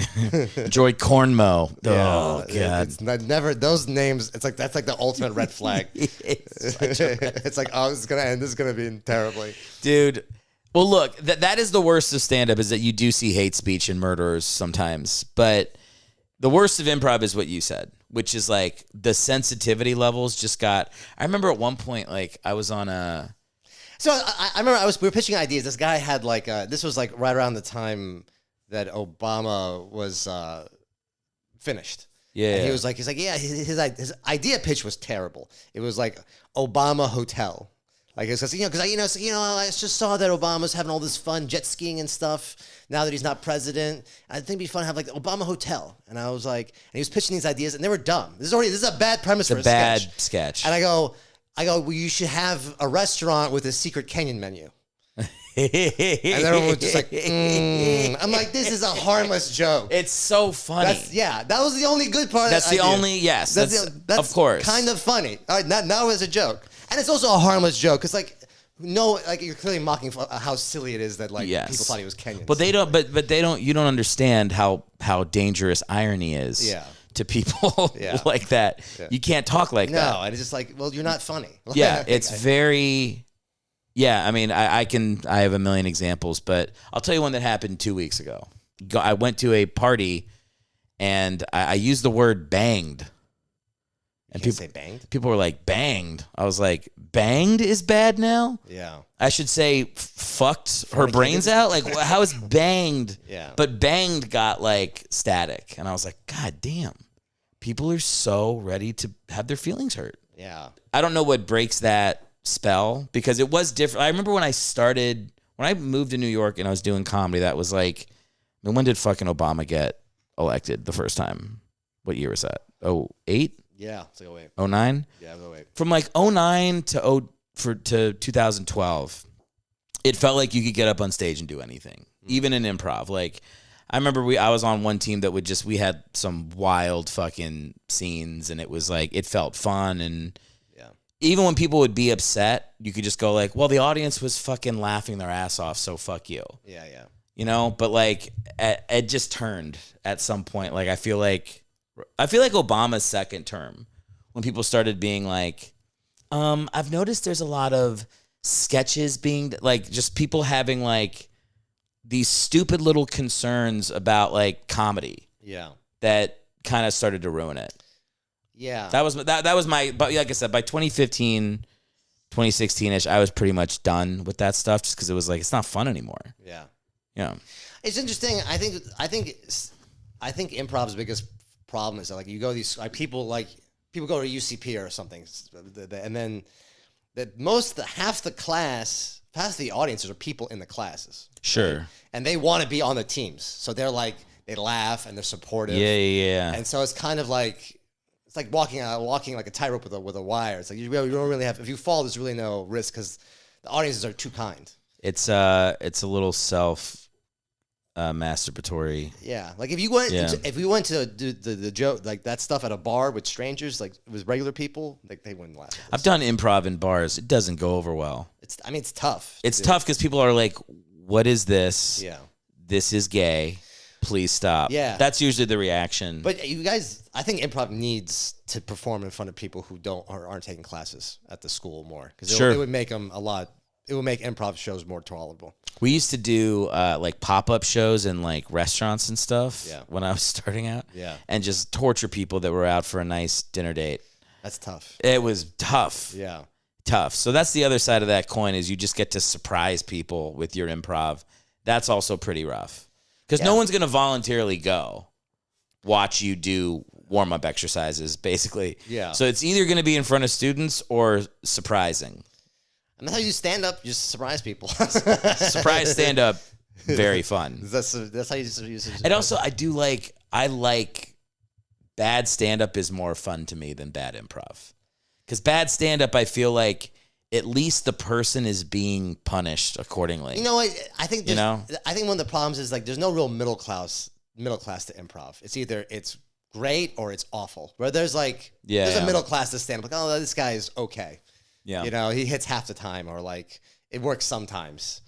Joy Cornmo. Oh god, it's never those names. It's like that's like the ultimate red flag. It's like this is gonna end. This is gonna be terribly, dude. Well, look, that is the worst of stand-up is that you do see hate speech and murderers sometimes, but. The worst of improv is what you said, which is like the sensitivity levels just got. I remember at one point, like I was on a. So I remember we were pitching ideas. This guy had like this was like right around the time that Obama was finished. Yeah, and he was like, his idea pitch was terrible. It was like Obama Hotel. Like it's because I just saw that Obama's having all this fun jet skiing and stuff now that he's not president. I think it'd be fun to have like the Obama Hotel. And I was like, and he was pitching these ideas and they were dumb. This is a bad premise for a bad sketch. sketch. And I go, well, you should have a restaurant with a secret Kenyan menu. And everyone was just like, I'm like, this is a harmless joke. It's so funny. That was the only good part. That's the only, yes. That's of course. Kind of funny. All right, now it's a joke. And it's also a harmless joke because, like, No, like you're clearly mocking how silly it is that like Yes. people thought he was Kenyan. But they don't. But they don't. You don't understand how dangerous irony is. Yeah. To people Yeah. like that, you can't talk like that. No, and it's just like, well, you're not funny. Yeah, it's very. Yeah, I mean, I have a million examples, but I'll tell you one that happened 2 weeks ago. I went to a party, and I used the word banged. And people say banged. People were like, banged. I was like, banged is bad now? Yeah. I should say fucked her brains out? Like, how is banged? Yeah. But banged got like static. And I was like, God damn. People are so ready to have their feelings hurt. Yeah. I don't know what breaks that spell because it was different. I remember when I moved to New York and I was doing comedy, that was like, I mean, when did fucking Obama get elected the first time? What year was that? 08? Yeah, it's like 08. 09? Yeah, 08. From like 09 to 2012, it felt like you could get up on stage and do anything, even in improv. Like, I remember I was on one team that we had some wild fucking scenes, and it was like, it felt fun. And even when people would be upset, you could just go like, well, the audience was fucking laughing their ass off, so fuck you. Yeah, yeah. You know, but like, it just turned at some point. Like, I feel like Obama's second term, when people started being like, I've noticed there's a lot of sketches being like, just people having like these stupid little concerns about like comedy. Yeah. That kind of started to ruin it. Yeah. That was my, but like I said, by 2015, 2016-ish, I was pretty much done with that stuff just because it was like, it's not fun anymore. Yeah. Yeah. It's interesting. I think improv's biggest problem is that like you go these like people go to UCP or something, and then half the audiences are people in the classes. Sure. Right? And they want to be on the teams, so they're like they laugh and they're supportive. Yeah. And so it's kind of like walking like a tightrope with a wire. It's like you don't really have, if you fall, there's really no risk because the audiences are too kind. It's a little masturbatory. Yeah, like if we went to do the joke like that stuff at a bar with strangers, like with regular people, like they wouldn't laugh. I've done improv in bars. It doesn't go over well. It's tough. It's tough because people are like, "What is this? Yeah, this is gay. Please stop." Yeah, that's usually the reaction. But you guys, I think improv needs to perform in front of people who aren't taking classes at the school more because it would make them It would make improv shows more tolerable. We used to do like pop-up shows in like restaurants and stuff when I was starting out. Yeah. And just torture people that were out for a nice dinner date. That's tough. It was tough. Yeah. Tough. So that's the other side of that coin is you just get to surprise people with your improv. That's also pretty rough. Because no one's going to voluntarily go watch you do warm-up exercises, basically. Yeah. So it's either going to be in front of students or surprising. And that's how you stand up. You just surprise people. Surprise stand up, very fun. That's how you use it. And also, I like bad stand up is more fun to me than bad improv. Because bad stand up, I feel like at least the person is being punished accordingly. You know what? I think one of the problems is like there's no real middle class to improv. It's either it's great or it's awful. Where there's like there's a middle class to stand up. Like, oh, this guy is okay. Yeah. You know, he hits half the time or like it works sometimes.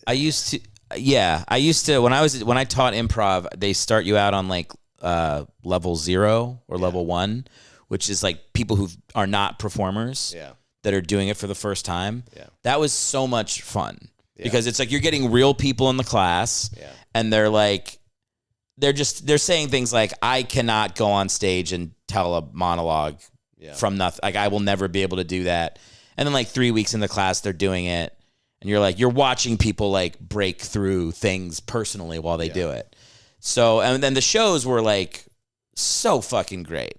I used to when I taught improv, they start you out on like level 0 or level 1, which is like people who are not performers that are doing it for the first time. Yeah. That was so much fun because it's like you're getting real people in the class and they're like they're saying things like, I cannot go on stage and tell a monologue from nothing. Like, I will never be able to do that. And then like 3 weeks in the class, they're doing it. And you're watching people like break through things personally while they do it. So, and then the shows were like so fucking great.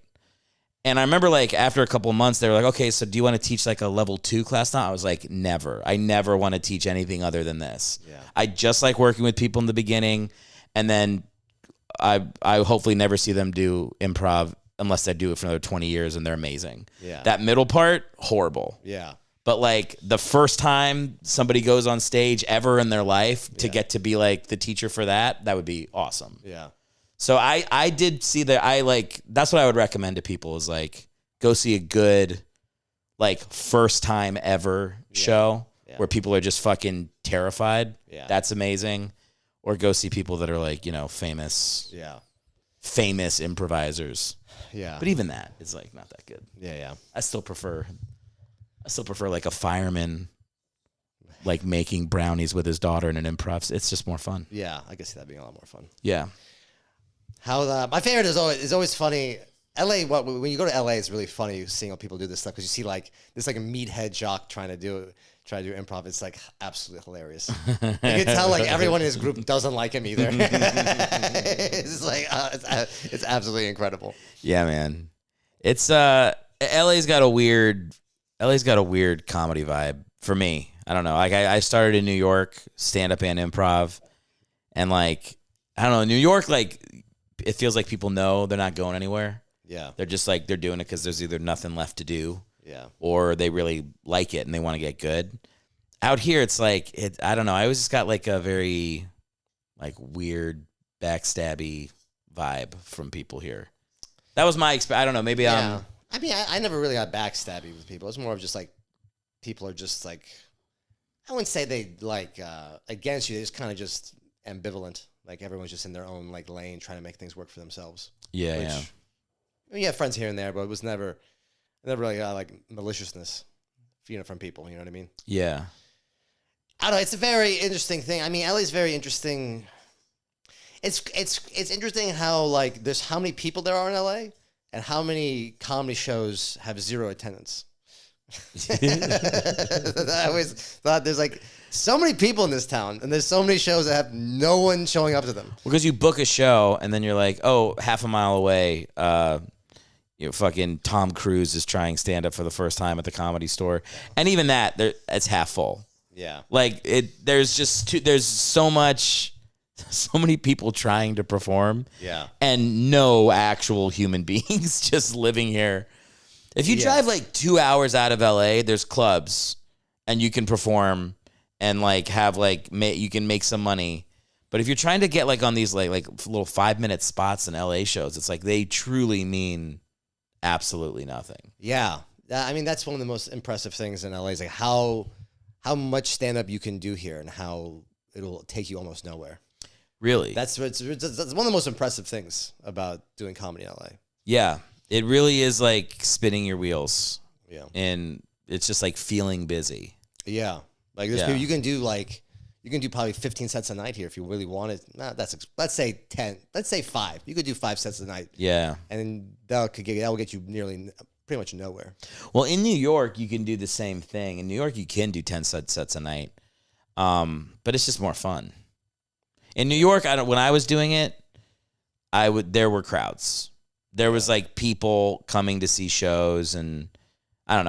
And I remember like after a couple of months, they were like, okay, so do you want to teach like a level 2 class now? I was like, never. I never want to teach anything other than this. Yeah. I just like working with people in the beginning. And then I hopefully never see them do improv unless they do it for another 20 years and they're amazing. Yeah. That middle part, horrible. Yeah. But like the first time somebody goes on stage ever in their life to get to be like the teacher for that would be awesome. Yeah. So I did see that. That's what I would recommend to people is like, go see a good like first time ever show where people are just fucking terrified. Yeah. That's amazing. Or go see people that are like, famous improvisers. Yeah. But even that is like not that good. Yeah. I still prefer like a fireman like making brownies with his daughter in an improv. It's just more fun. Yeah, I can see that being a lot more fun. Yeah. My favorite is always funny. LA, when you go to LA, it's really funny seeing how people do this stuff because you see like this like a meathead jock trying to do improv. It's like absolutely hilarious. You can tell like everyone in his group doesn't like him either. It's like it's absolutely incredible. Yeah, man. It's LA's got a weird comedy vibe for me. I don't know. Like I started in New York, stand up and improv, and like I don't know, New York, like it feels like people know they're not going anywhere. Yeah. They're just like they're doing it because there's either nothing left to do. Yeah. Or they really like it and they want to get good. Out here, it's like I don't know. I always just got like a very like weird backstabby vibe from people here. That was my experience. I don't know. Maybe I mean, I never really got backstabby with people. It's more of just like people are just like I wouldn't say they like against you. They're just kind of just ambivalent. Like everyone's just in their own like lane trying to make things work for themselves. Yeah, I mean, you have friends here and there, but it was never really like maliciousness, from people. You know what I mean? Yeah. I don't know. It's a very interesting thing. I mean, LA's very interesting. It's interesting how like there's how many people there are in LA and how many comedy shows have zero attendance. I always thought there's like so many people in this town and there's so many shows that have no one showing up to them. Well, because you book a show and then you're like, oh, half a mile away, fucking Tom Cruise is trying stand up for the first time at the Comedy Store, and even that, it's half full. Yeah, like there's so many people trying to perform. Yeah, and no actual human beings just living here. If you drive like 2 hours out of LA, there's clubs and you can perform and like have like you can make some money. But if you're trying to get like on these like little 5-minute spots in LA shows, it's like they truly mean absolutely nothing. Yeah. I mean, that's one of the most impressive things in LA is like how much stand up you can do here and how it'll take you almost nowhere. Really? That's one of the most impressive things about doing comedy in LA. Yeah. It really is like spinning your wheels. Yeah. And it's just like feeling busy. Yeah. Like there's people you can do probably 15 sets a night here if you really wanted. Let's say 10. Let's say 5. You could do 5 sets a night. Yeah. And that will get you pretty much nowhere. Well, in New York, you can do the same thing. In New York, you can do 10 sets a night. But it's just more fun. In New York, when I was doing it, there were crowds. There was like people coming to see shows, and I don't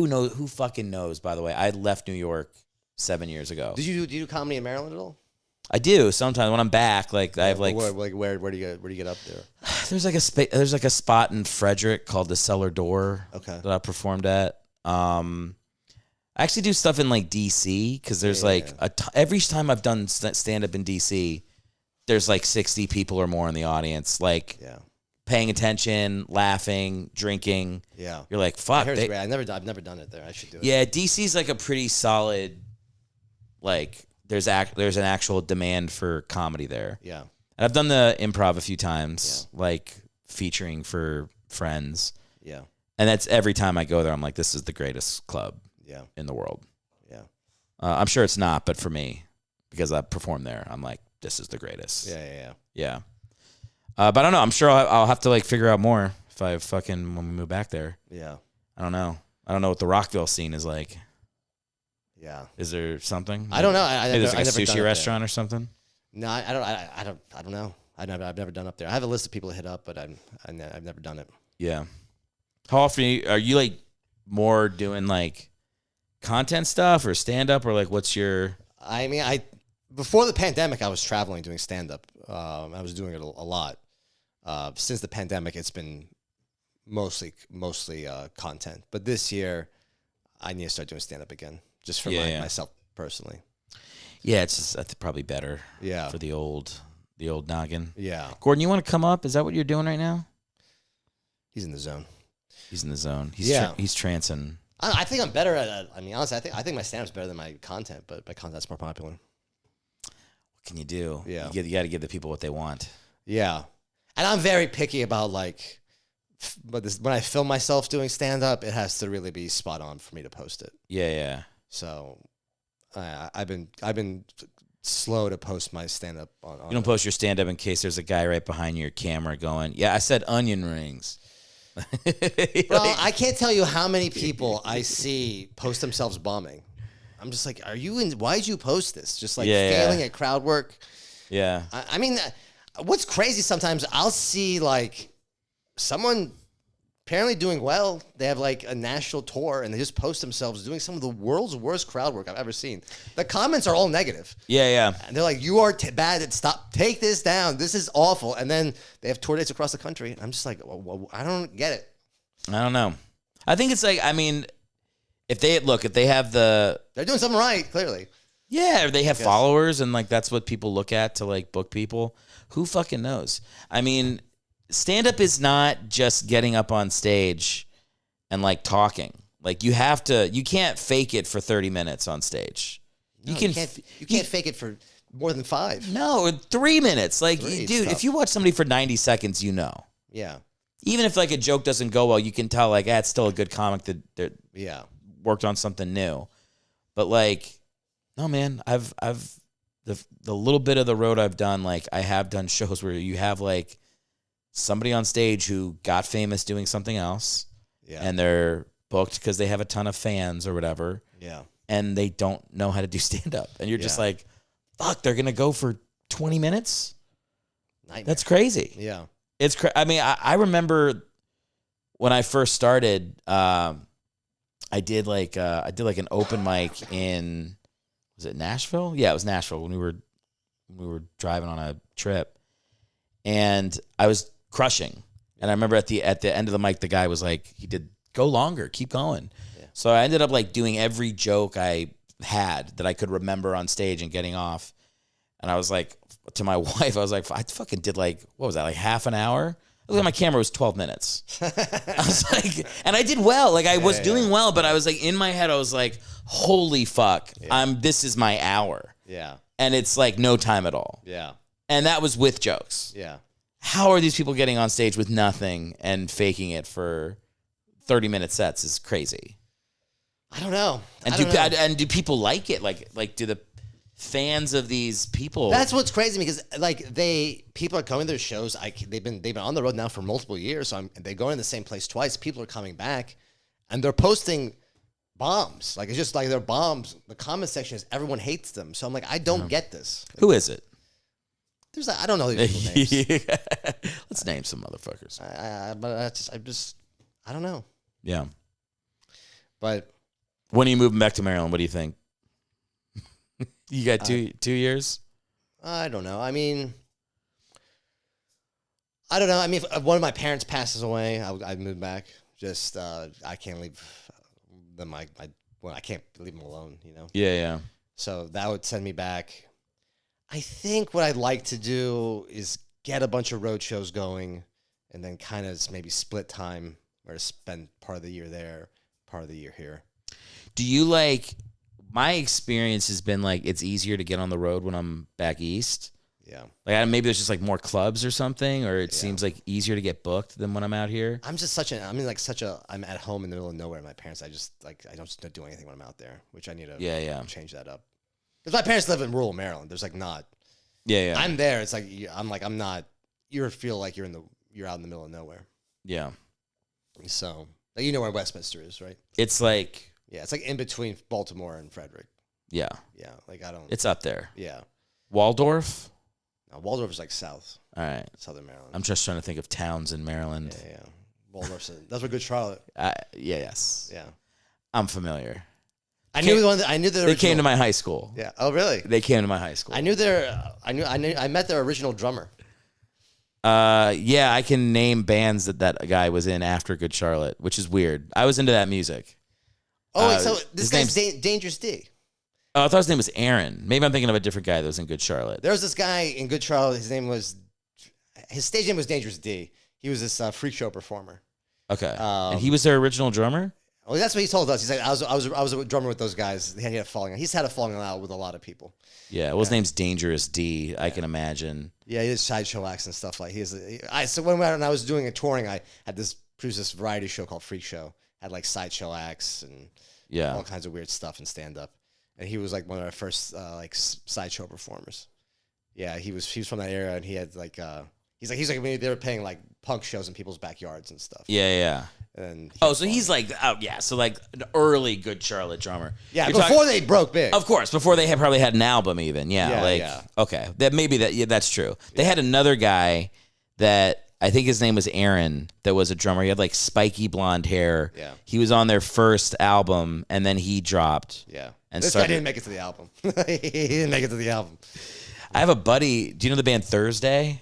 know. Who fucking knows, by the way. I left New York 7 years ago. Do you do comedy in Maryland at all? I do sometimes when I'm back. Like I have like where do you get up there? There's like a spot in Frederick called the Cellar Door. Okay. That I performed at. I actually do stuff in like DC because there's every time I've done stand up in DC, there's like 60 people or more in the audience, like paying attention, laughing, drinking. Yeah. You're like, fuck. I've never done it there. I should do it. Yeah, DC's like a pretty solid, like there's an actual demand for comedy there. Yeah. And I've done the improv a few times, like featuring for friends. Yeah. And that's every time I go there, I'm like, this is the greatest club in the world. Yeah. I'm sure it's not, but for me, because I performed there, I'm like, this is the greatest. Yeah. But I don't know. I'm sure I'll have to like figure out more if I when we move back there. Yeah. I don't know. I don't know what the Rockville scene is like. Yeah. Is there something? I don't know. There's like a sushi restaurant or something? No, I don't know. I've never done up there. I have a list of people to hit up, but I've never done it. Yeah. How often are you like more doing like content stuff or stand up or like what's your? I mean, before the pandemic, I was traveling doing stand up. I was doing it a lot. Since the pandemic, it's been mostly content. But this year, I need to start doing stand up again, just for myself personally. Yeah, it's just that's probably better. Yeah, for the old noggin. Yeah, Gordon, you want to come up? Is that what you're doing right now? He's in the zone. He's in the zone. He's trancing. I think I'm better at. I mean, honestly, I think my stand-up's better than my content, but my content's more popular. What can you do? Yeah, you got to give the people what they want. Yeah, and I'm very picky about like, but when I film myself doing stand-up, it has to really be spot on for me to post it. Yeah. So, I've been slow to post my stand-up on. You don't post your stand-up in case there's a guy right behind your camera going, "Yeah, I said onion rings." Bro, I can't tell you how many people I see post themselves bombing. I'm just like, are you in? Why'd you post this? Just like failing at crowd work. Yeah. I mean, what's crazy sometimes I'll see like someone apparently doing well. They have like a national tour and they just post themselves doing some of the world's worst crowd work I've ever seen. The comments are all negative. Yeah. And they're like, you are bad at take this down. This is awful. And then they have tour dates across the country. And I'm just like, well, I don't get it. I don't know. I think it's like, I mean, if they have they're doing something right, clearly. Yeah, they have followers and like that's what people look at to like book people. Who fucking knows? I mean, stand-up is not just getting up on stage and like talking. Like you can't fake it for 30 minutes on stage. No, you can't fake it for more than 5. No, 3 minutes. Like, dude, if you watch somebody for 90 seconds, you know. Yeah. Even if like a joke doesn't go well, you can tell like, it's still a good comic that worked on something new. But like, no, man, I've the little bit of the road I've done, like I have done shows where you have like somebody on stage who got famous doing something else, and they're booked because they have a ton of fans or whatever, and they don't know how to do stand-up, and you're just like, fuck, they're gonna go for 20 minutes? Nightmare. That's crazy. Yeah, it's I mean, I remember when I first started, I did like an open mic in, was it Nashville? Yeah, it was Nashville when we were driving on a trip, and I was crushing. And I remember at the end of the mic, the guy was like, he did, go longer, keep going. Yeah. So I ended up like doing every joke I had that I could remember on stage and getting off. And I was like, to my wife, I was like, I fucking did like, what was that, like half an hour? I looked at my camera, it was 12 minutes. I was like, and I did well. Like I was doing well, but I was like, in my head, I was like, holy fuck, this is my hour. Yeah. And it's like no time at all. Yeah. And that was with jokes. Yeah. How are these people getting on stage with nothing and faking it for 30-minute sets is crazy. I don't know. And do people like it? Like do the fans of these people? That's what's crazy because like people are coming to their shows. They've been on the road now for multiple years. So they go in the same place twice. People are coming back, and they're posting bombs. Like it's just like they're bombs. The comment section is everyone hates them. So I'm like, I don't get this. Who is it? There's I don't know these people's names. Let's name some motherfuckers. I don't know. Yeah. But when are you moving back to Maryland? What do you think? You got 2 years? I don't know. I mean, I don't know. I mean, if one of my parents passes away, I'd move back. Just I can't leave them. I can't leave them alone. You know. Yeah. So that would send me back. I think what I'd like to do is get a bunch of road shows going, and then kind of maybe split time or spend part of the year there, part of the year here. Do you like? My experience has been like it's easier to get on the road when I'm back east. Yeah. Like maybe there's just like more clubs or something, or it seems like easier to get booked than when I'm out here. I'm at home in the middle of nowhere. My parents, I don't do anything when I'm out there, which I need to change that up. Because my parents live in rural Maryland. There's like not. Yeah. I'm there. It's like I'm not. You feel like you're out in the middle of nowhere. Yeah. So like, you know where Westminster is, right? It's like. Yeah, it's like in between Baltimore and Frederick. Yeah. Yeah, like I don't. It's up there. Yeah. Waldorf. No, Waldorf is like south. All right. Southern Maryland. I'm just trying to think of towns in Maryland. Yeah. Waldorf. That's where Good Charlotte. Yes. Yeah. I'm familiar. I knew they came to my high school. Yeah. Oh, really? They came to my high school. I met their original drummer. Yeah, I can name bands that guy was in after Good Charlotte, which is weird. I was into that music. Oh, wait, so this guy's Dangerous D. Oh, I thought his name was Aaron. Maybe I'm thinking of a different guy that was in Good Charlotte. There was this guy in Good Charlotte. His stage name was Dangerous D. He was this freak show performer. Okay. And he was their original drummer? Well, that's what he told us. He's like, I was a drummer with those guys. He had a falling out. He's had a falling out with a lot of people. Yeah. Well, his name's Dangerous D. I can imagine. Yeah, he did sideshow acts and stuff like. So when I was doing a touring, I had produced this variety show called Freak Show. Had like sideshow acts and all kinds of weird stuff and stand up. And he was like one of our first like sideshow performers. Yeah, he was from that era, and he had like he's like I mean, they were playing like punk shows in people's backyards and stuff. Yeah. And so he's like, so like an early Good Charlotte drummer. Yeah, before they broke big. Of course, before they had probably had an album even. Yeah. Okay, that's true. They had another guy that I think his name was Aaron that was a drummer. He had like spiky blonde hair. Yeah. He was on their first album, and then he dropped. Yeah. And this guy didn't make it to the album. He didn't make it to the album. I have a buddy. Do you know the band Thursday?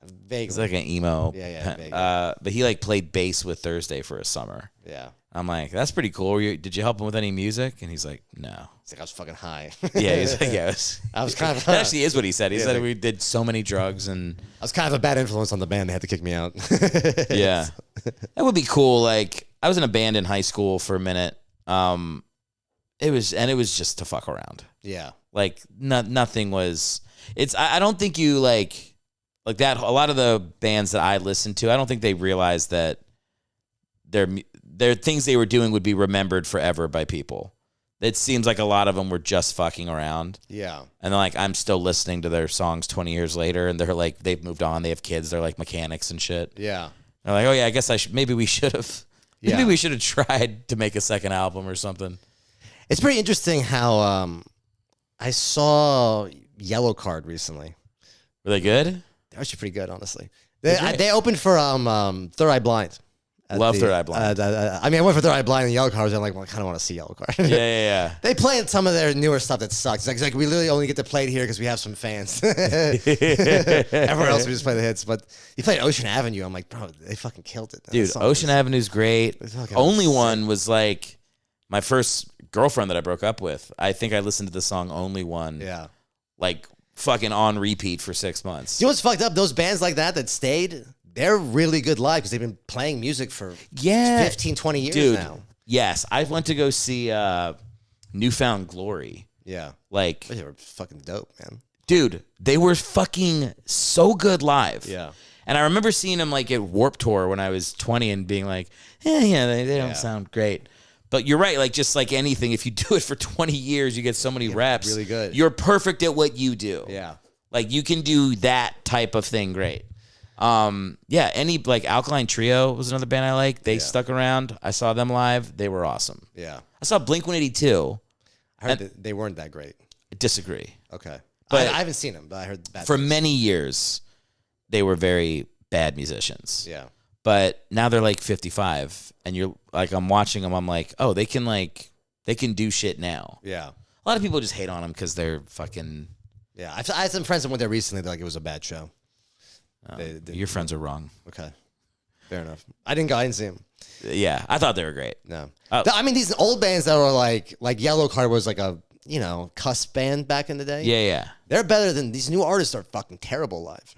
Vaguely. It's like an emo. Yeah, vaguely. But he like played bass with Thursday for a summer. Yeah. I'm like, that's pretty cool. Did you help him with any music? And he's like, no. It's like I was fucking high. Yeah, he's like, I was kind of. That actually is what he said. He said we did so many drugs and. I was kind of a bad influence on the band. They had to kick me out. Yeah, that would be cool. Like I was in a band in high school for a minute. It was just to fuck around. Yeah. Like nothing was. I don't think you like that. A lot of the bands that I listened to, I don't think they realized that their things they were doing would be remembered forever by people. It seems like a lot of them were just fucking around. Yeah. And like I'm still listening to their songs 20 years later, and they're like they've moved on. They have kids. They're like mechanics and shit. Yeah. They're like, oh yeah, I guess maybe we should have tried to make a second album or something. It's pretty interesting how I saw Yellow Card recently. Were they good? They're actually pretty good, honestly. They opened for Third Eye Blind. Love Third Eye Blind. I mean, I went for Third Eye Blind and Yellow Card. I'm like, well, I kind of want to see Yellow Card. Yeah. They play some of their newer stuff that sucks. It's like we literally only get to play it here because we have some fans. Everywhere else we just play the hits. But you played Ocean Avenue. I'm like, bro, they fucking killed it. Dude, Ocean Avenue's great. Only One was like my first girlfriend that I broke up with. I think I listened to the song Only One. Yeah. Like fucking on repeat for 6 months. You know what's fucked up? Those bands like that stayed, they're really good live because they've been playing music for 15, 20 years now. Yes. I went to go see Newfound Glory. Yeah. Like, they were fucking dope, man. Dude, they were fucking so good live. Yeah. And I remember seeing them like at Warped Tour when I was 20 and being like, they don't sound great. But you're right, like just like anything, if you do it for 20 years, you get so many reps. Really good. You're perfect at what you do. Yeah. Like you can do that type of thing great. Any like Alkaline Trio was another band I like. They stuck around. I saw them live. They were awesome. Yeah. I saw Blink-182. I heard that they weren't that great. I disagree. Okay. But I haven't seen them, but I heard bad for things. many years, they were very bad musicians. Yeah. But now they're like 55, and you're like, I'm watching them. I'm like, oh, they can do shit now. Yeah. A lot of people just hate on them because they're fucking. Yeah. I had some friends that went there recently. They're like, it was a bad show. Your friends are wrong. Okay. Fair enough. I didn't see them. Yeah. I thought they were great. No. Oh. I mean, these old bands that were like Yellow Card was like a, cuss band back in the day. Yeah. They're better than these new artists are fucking terrible live.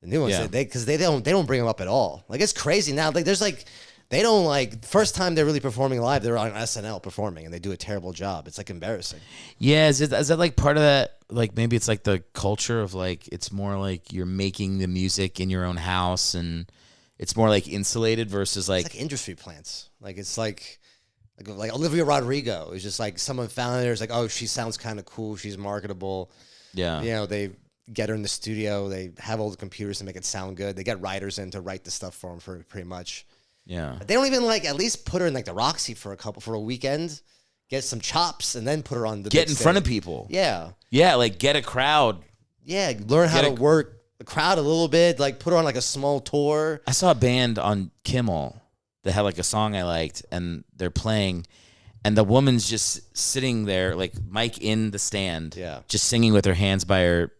The new ones, because they don't bring them up at all. Like it's crazy now. Like there's like they don't like first time they're really performing live. They're on SNL performing and they do a terrible job. It's like embarrassing. Yeah, is that like part of that? Like maybe it's like the culture of like it's more like you're making the music in your own house and it's more like insulated versus like it's like industry plants. Like it's like Olivia Rodrigo is just like someone found her. It's like, oh, she sounds kind of cool. She's marketable. Yeah, they get her in the studio. They have all the computers to make it sound good. They get writers in to write the stuff for them for pretty much. Yeah. They don't even like at least put her in like the Roxy for a weekend, get some chops, and then put her on the get big in stage. front of people. Yeah. Yeah, like get a crowd. Yeah, learn how to work the crowd a little bit. Like put her on like a small tour. I saw a band on Kimmel that had like a song I liked, and they're playing, and the woman's just sitting there, like mic in the stand, just singing with her hands by her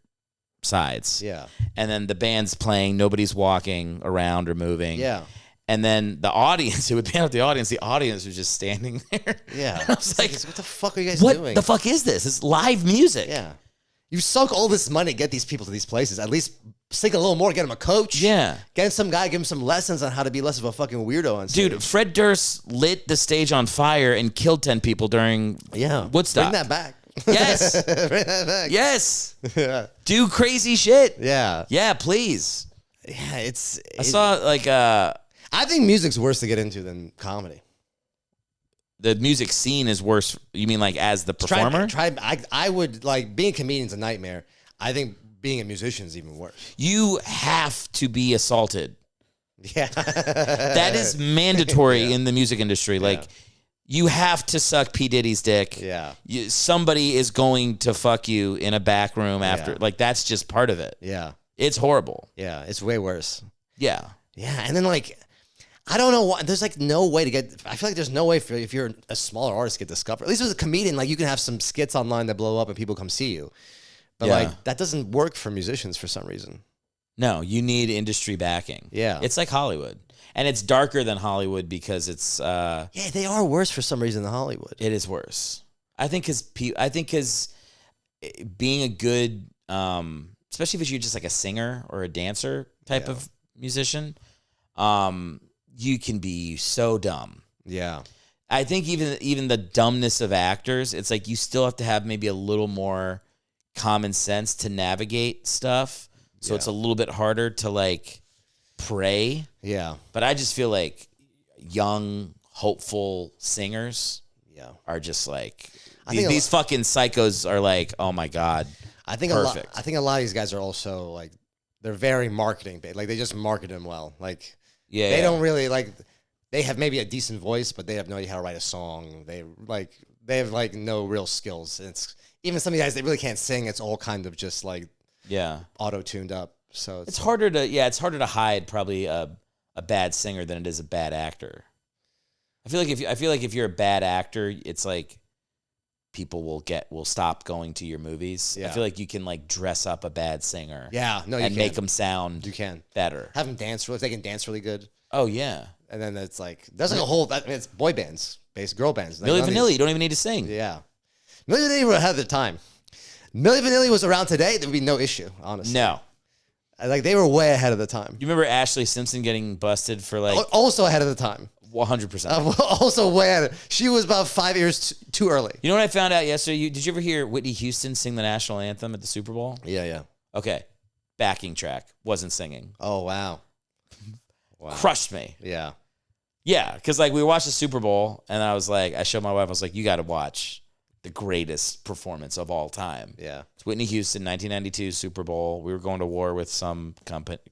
sides. Yeah. And then the band's playing, nobody's walking around or moving. Yeah. And then the audience, it would pan out the audience was just standing there. Yeah. And I was like, what the fuck are you guys doing? What the fuck is this? It's live music. Yeah. You sunk all this money to get these people to these places. At least sink a little more, get him a coach. Yeah. Get some guy, give him some lessons on how to be less of a fucking weirdo on stage. Dude, Fred Durst lit the stage on fire and killed 10 people during Woodstock. Bring that back. Yes. Bring that back. Yes. Yeah. Do crazy shit. Yeah. Yeah, please. Yeah, I saw like I think music's worse to get into than comedy. the music scene is worse. You mean like as the performer? I would like being a comedian's a nightmare. I think being a musician is even worse. You have to be assaulted. Yeah. That is mandatory in the music industry. Like you have to suck P. Diddy's dick. Yeah. Somebody is going to fuck you in a back room after. Yeah. Like that's just part of it. Yeah. It's horrible. Yeah. It's way worse. Yeah. Yeah. And then like, I don't know why. There's like no way to get. I feel like there's no way for if you're a smaller artist to get discovered. At least as a comedian, like you can have some skits online that blow up and people come see you. But like that doesn't work for musicians for some reason. No, you need industry backing. Yeah. It's like Hollywood. And it's darker than Hollywood because it's yeah, they are worse for some reason than Hollywood. It is worse. I think cuz being a good especially if you're just like a singer or a dancer type of musician, you can be so dumb. Yeah. I think even the dumbness of actors, it's like you still have to have maybe a little more common sense to navigate stuff. So it's a little bit harder to like pray. Yeah. But I just feel like young, hopeful singers are just like these fucking psychos are like, oh my God. I think perfect. I think a lot of these guys are also like they're very marketing based. Like they just market them well. Like they don't really like they have maybe a decent voice, but they have no idea how to write a song. They have like no real skills. It's even some of the guys they really can't sing. It's all kind of just like auto tuned up. So it's harder to hide probably a bad singer than it is a bad actor. I feel like if you're a bad actor, it's like people will stop going to your movies. Yeah. I feel like you can like dress up a bad singer. Yeah, no, you and can. make them sound better. Have them dance if they can dance really good. Oh yeah. And then it's like there's like a whole. I mean, it's boy bands, girl bands. Like Milli Vanilli, you don't even need to sing. Yeah, Milli Vanilli were ahead of their time. Milli Vanilli was around today, there would be no issue, honestly. No. Like they were way ahead of the time. You remember Ashley Simpson getting busted for like also ahead of the time. 100%. Also way ahead. She was about 5 years too early. You know what I found out yesterday? Did you ever hear Whitney Houston sing the national anthem at the Super Bowl? Yeah. Okay. Backing track. Wasn't singing. Oh, wow. Crushed me. Yeah. Yeah, because like we watched the Super Bowl, and I was like, I showed my wife, I was like, you got to watch the greatest performance of all time. Yeah. It's Whitney Houston, 1992 Super Bowl. We were going to war with some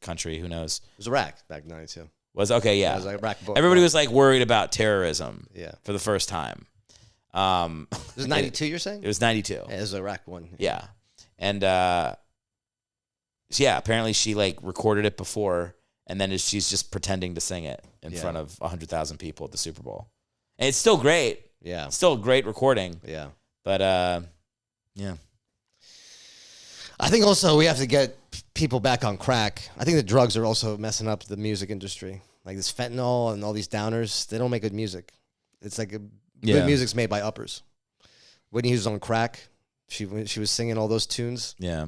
country, who knows? It was Iraq back in 92. Was okay, yeah. It was like Iraq. Everybody was like worried about terrorism. Yeah. For the first time. It was 92. You're saying? It was 92. Yeah, it was Iraq one. Yeah, and apparently she like recorded it before, and then she's just pretending to sing it in front of 100,000 people at the Super Bowl, and it's still great. Yeah, it's still a great recording. Yeah, but yeah. I think also we have to get people back on crack. I think the drugs are also messing up the music industry. Like this fentanyl and all these downers, they don't make good music. It's like good music's made by uppers. Whitney Houston was on crack. She was singing all those tunes. Yeah.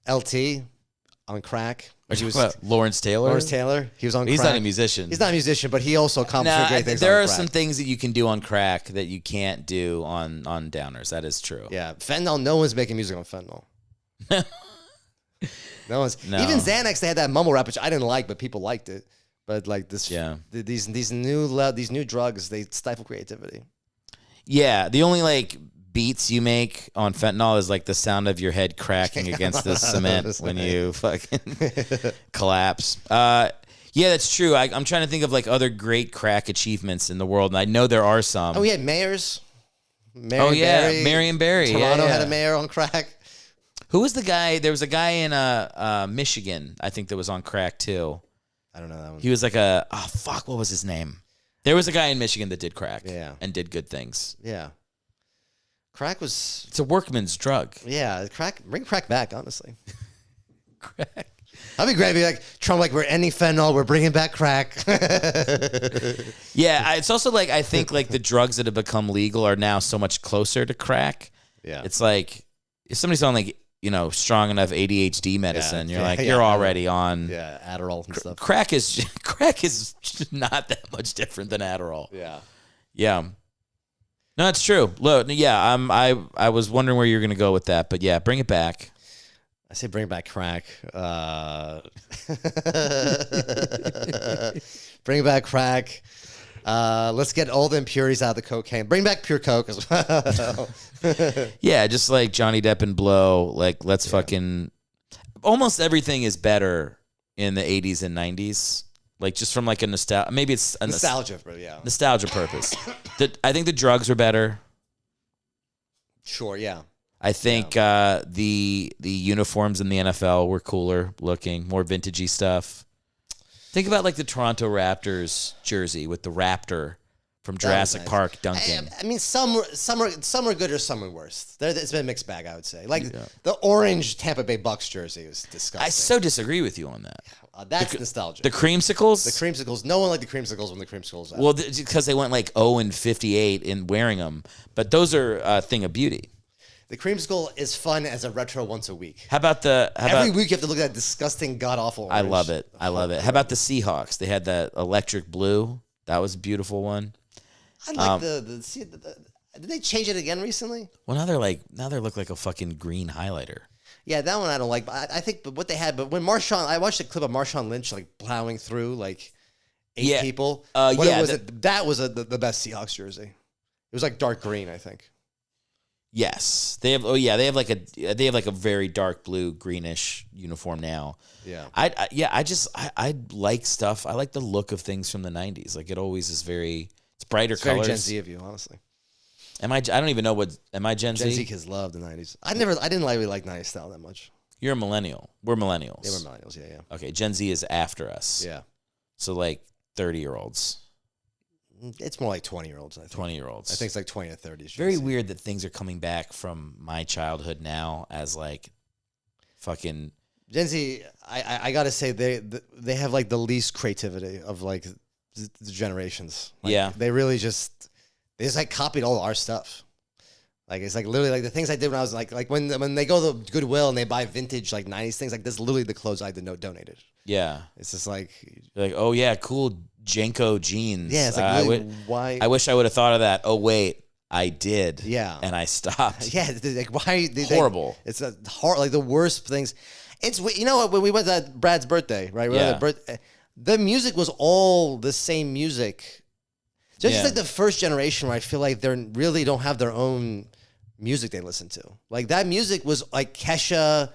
LT on crack. She was Lawrence Taylor. Lawrence Taylor. He was on He's crack. not a musician. He's not a musician, but he also accomplished great things. There on are crack. some things that you can do on crack that you can't do on downers. That is true. Yeah. Fentanyl, no one's making music on fentanyl. No one's. No. Even Xanax, they had that mumble rap, which I didn't like, but people liked it. But like this, these new drugs, they stifle creativity. Yeah, the only like beats you make on fentanyl is like the sound of your head cracking against the cement when you fucking collapse. Yeah, that's true. I'm trying to think of like other great crack achievements in the world, and I know there are some. Oh, we had mayors. Marion Barry. Toronto had a mayor on crack. Who was the guy? There was a guy in Michigan, I think, that was on crack too. I don't know that one. He was like what was his name? There was a guy in Michigan that did crack and did good things. Yeah. Crack was... It's a workman's drug. Yeah, bring crack back, honestly. Crack. That'd be great. Be like, Trump, like, we're ending fentanyl, we're bringing back crack. Yeah, it's also like, I think like the drugs that have become legal are now so much closer to crack. Yeah. It's like, if somebody's on like strong enough ADHD medicine. You're already on Adderall and stuff. Crack is not that much different than Adderall. Yeah. No, it's true. Look, I was wondering where you're going to go with that, but yeah, bring it back. I say bring back crack. Bring back crack. Let's get all the impurities out of the cocaine. Bring back pure coke as well. Yeah, just like Johnny Depp and Blow. Like, let's fucking... Almost everything is better in the 80s and 90s. Like, just from like a nostalgia... Maybe it's a nostalgia, but yeah. Nostalgia purpose. I think the drugs were better. Sure, yeah. I think the uniforms in the NFL were cooler looking, more vintagey stuff. Think about like the Toronto Raptors jersey with the raptor from Jurassic Park dunking. I mean, some are good or some are worse. It's been a mixed bag, I would say. Like the orange Tampa Bay Bucks jersey was disgusting. I so disagree with you on that. That's nostalgia. The creamsicles? The creamsicles. No one liked the creamsicles when the creamsicles out. Well, because they went like 0-58 in wearing them. But those are a thing of beauty. The creamsicle is fun as a retro once a week. Every week you have to look at that disgusting god-awful orange. I love it. How about the Seahawks? They had that electric blue. That was a beautiful one. I like did they change it again recently? Well, now they look like a fucking green highlighter. Yeah, that one I don't like. But I think what they had, but when I watched a clip of Marshawn Lynch like plowing through like 8 people. That was the best Seahawks jersey. It was like dark green, I think. Yes, they have. Oh yeah, they have like a very dark blue greenish uniform now. Yeah. I like stuff. I like the look of things from the 90s. Like it always is it's brighter colors. Very Gen Z of you, honestly. I don't even know am I Gen Z? Gen Z kids love the 90s. I didn't really like 90s style that much. You're a millennial. We're millennials. They were millennials, yeah. Okay, Gen Z is after us. Yeah. So like 30-year-olds. It's more like 20-year-olds, I think. 20-year-olds. I think it's like 20 to 30s. Very weird that things are coming back from my childhood now as like fucking... Gen Z, I got to say, they have like the least creativity of like the generations. Like, yeah. They really they just like copied all our stuff. Like it's like literally like the things I did when I was like when they go to Goodwill and they buy vintage like 90s things, like this is literally the clothes I donated. Yeah. It's just like... You're like, oh yeah, cool Jenko jeans. Yeah, it's like really, why? I wish I would have thought of that. Oh wait, I did. Yeah. And I stopped. Yeah, like why? Horrible. It's a hard, like the worst things. It's, you know what, when we went to Brad's birthday, right? The music was all the same music. Just like the first generation where I feel like they really don't have their own music they listen to. Like that music was like Kesha.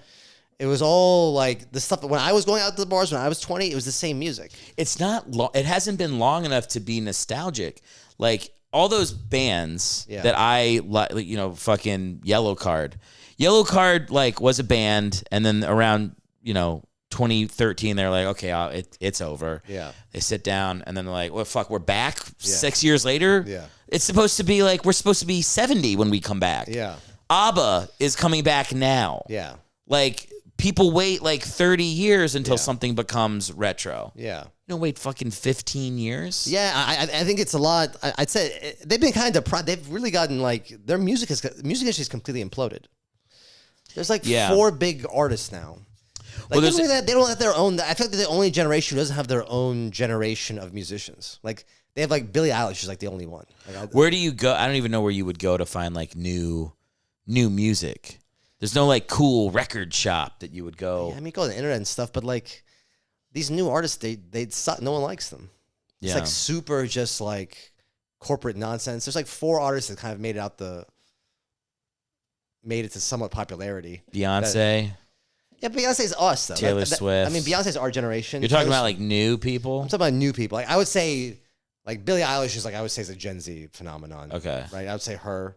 It was all like the stuff. When I was going out to the bars when I was 20, it was the same music. It's not long. It hasn't been long enough to be nostalgic. Like all those bands that I like, fucking Yellow Card. Yellow Card like was a band, and then around 2013 they're like, okay, it's over. Yeah. They sit down and then they're like, well, fuck, we're back 6 years later. Yeah. It's supposed to be like we're supposed to be 70 when we come back. Yeah. ABBA is coming back now. Yeah. Like. People wait like 30 years until something becomes retro. Yeah. You don't wait fucking 15 years. Yeah, I think it's a lot. I'd say they've been kind of they've really gotten like their music industry is completely imploded. There's like 4 big artists now. Like they don't have their own. I feel like they're the only generation who doesn't have their own generation of musicians. Like they have like Billie Eilish is like the only one. Like, where do you go? I don't even know where you would go to find like new music. There's no like cool record shop that you would go. Yeah, I mean, go on the internet and stuff, but like these new artists, they suck. No one likes them. It's like super just like corporate nonsense. There's like 4 artists that kind of made it to somewhat popularity. Beyonce. Beyonce's us though. Taylor Swift. I mean, Beyonce's our generation. You're talking about like new people? I'm talking about new people. Like I would say, like Billie Eilish is like I would say is a Gen Z phenomenon. Okay. Right. I would say her,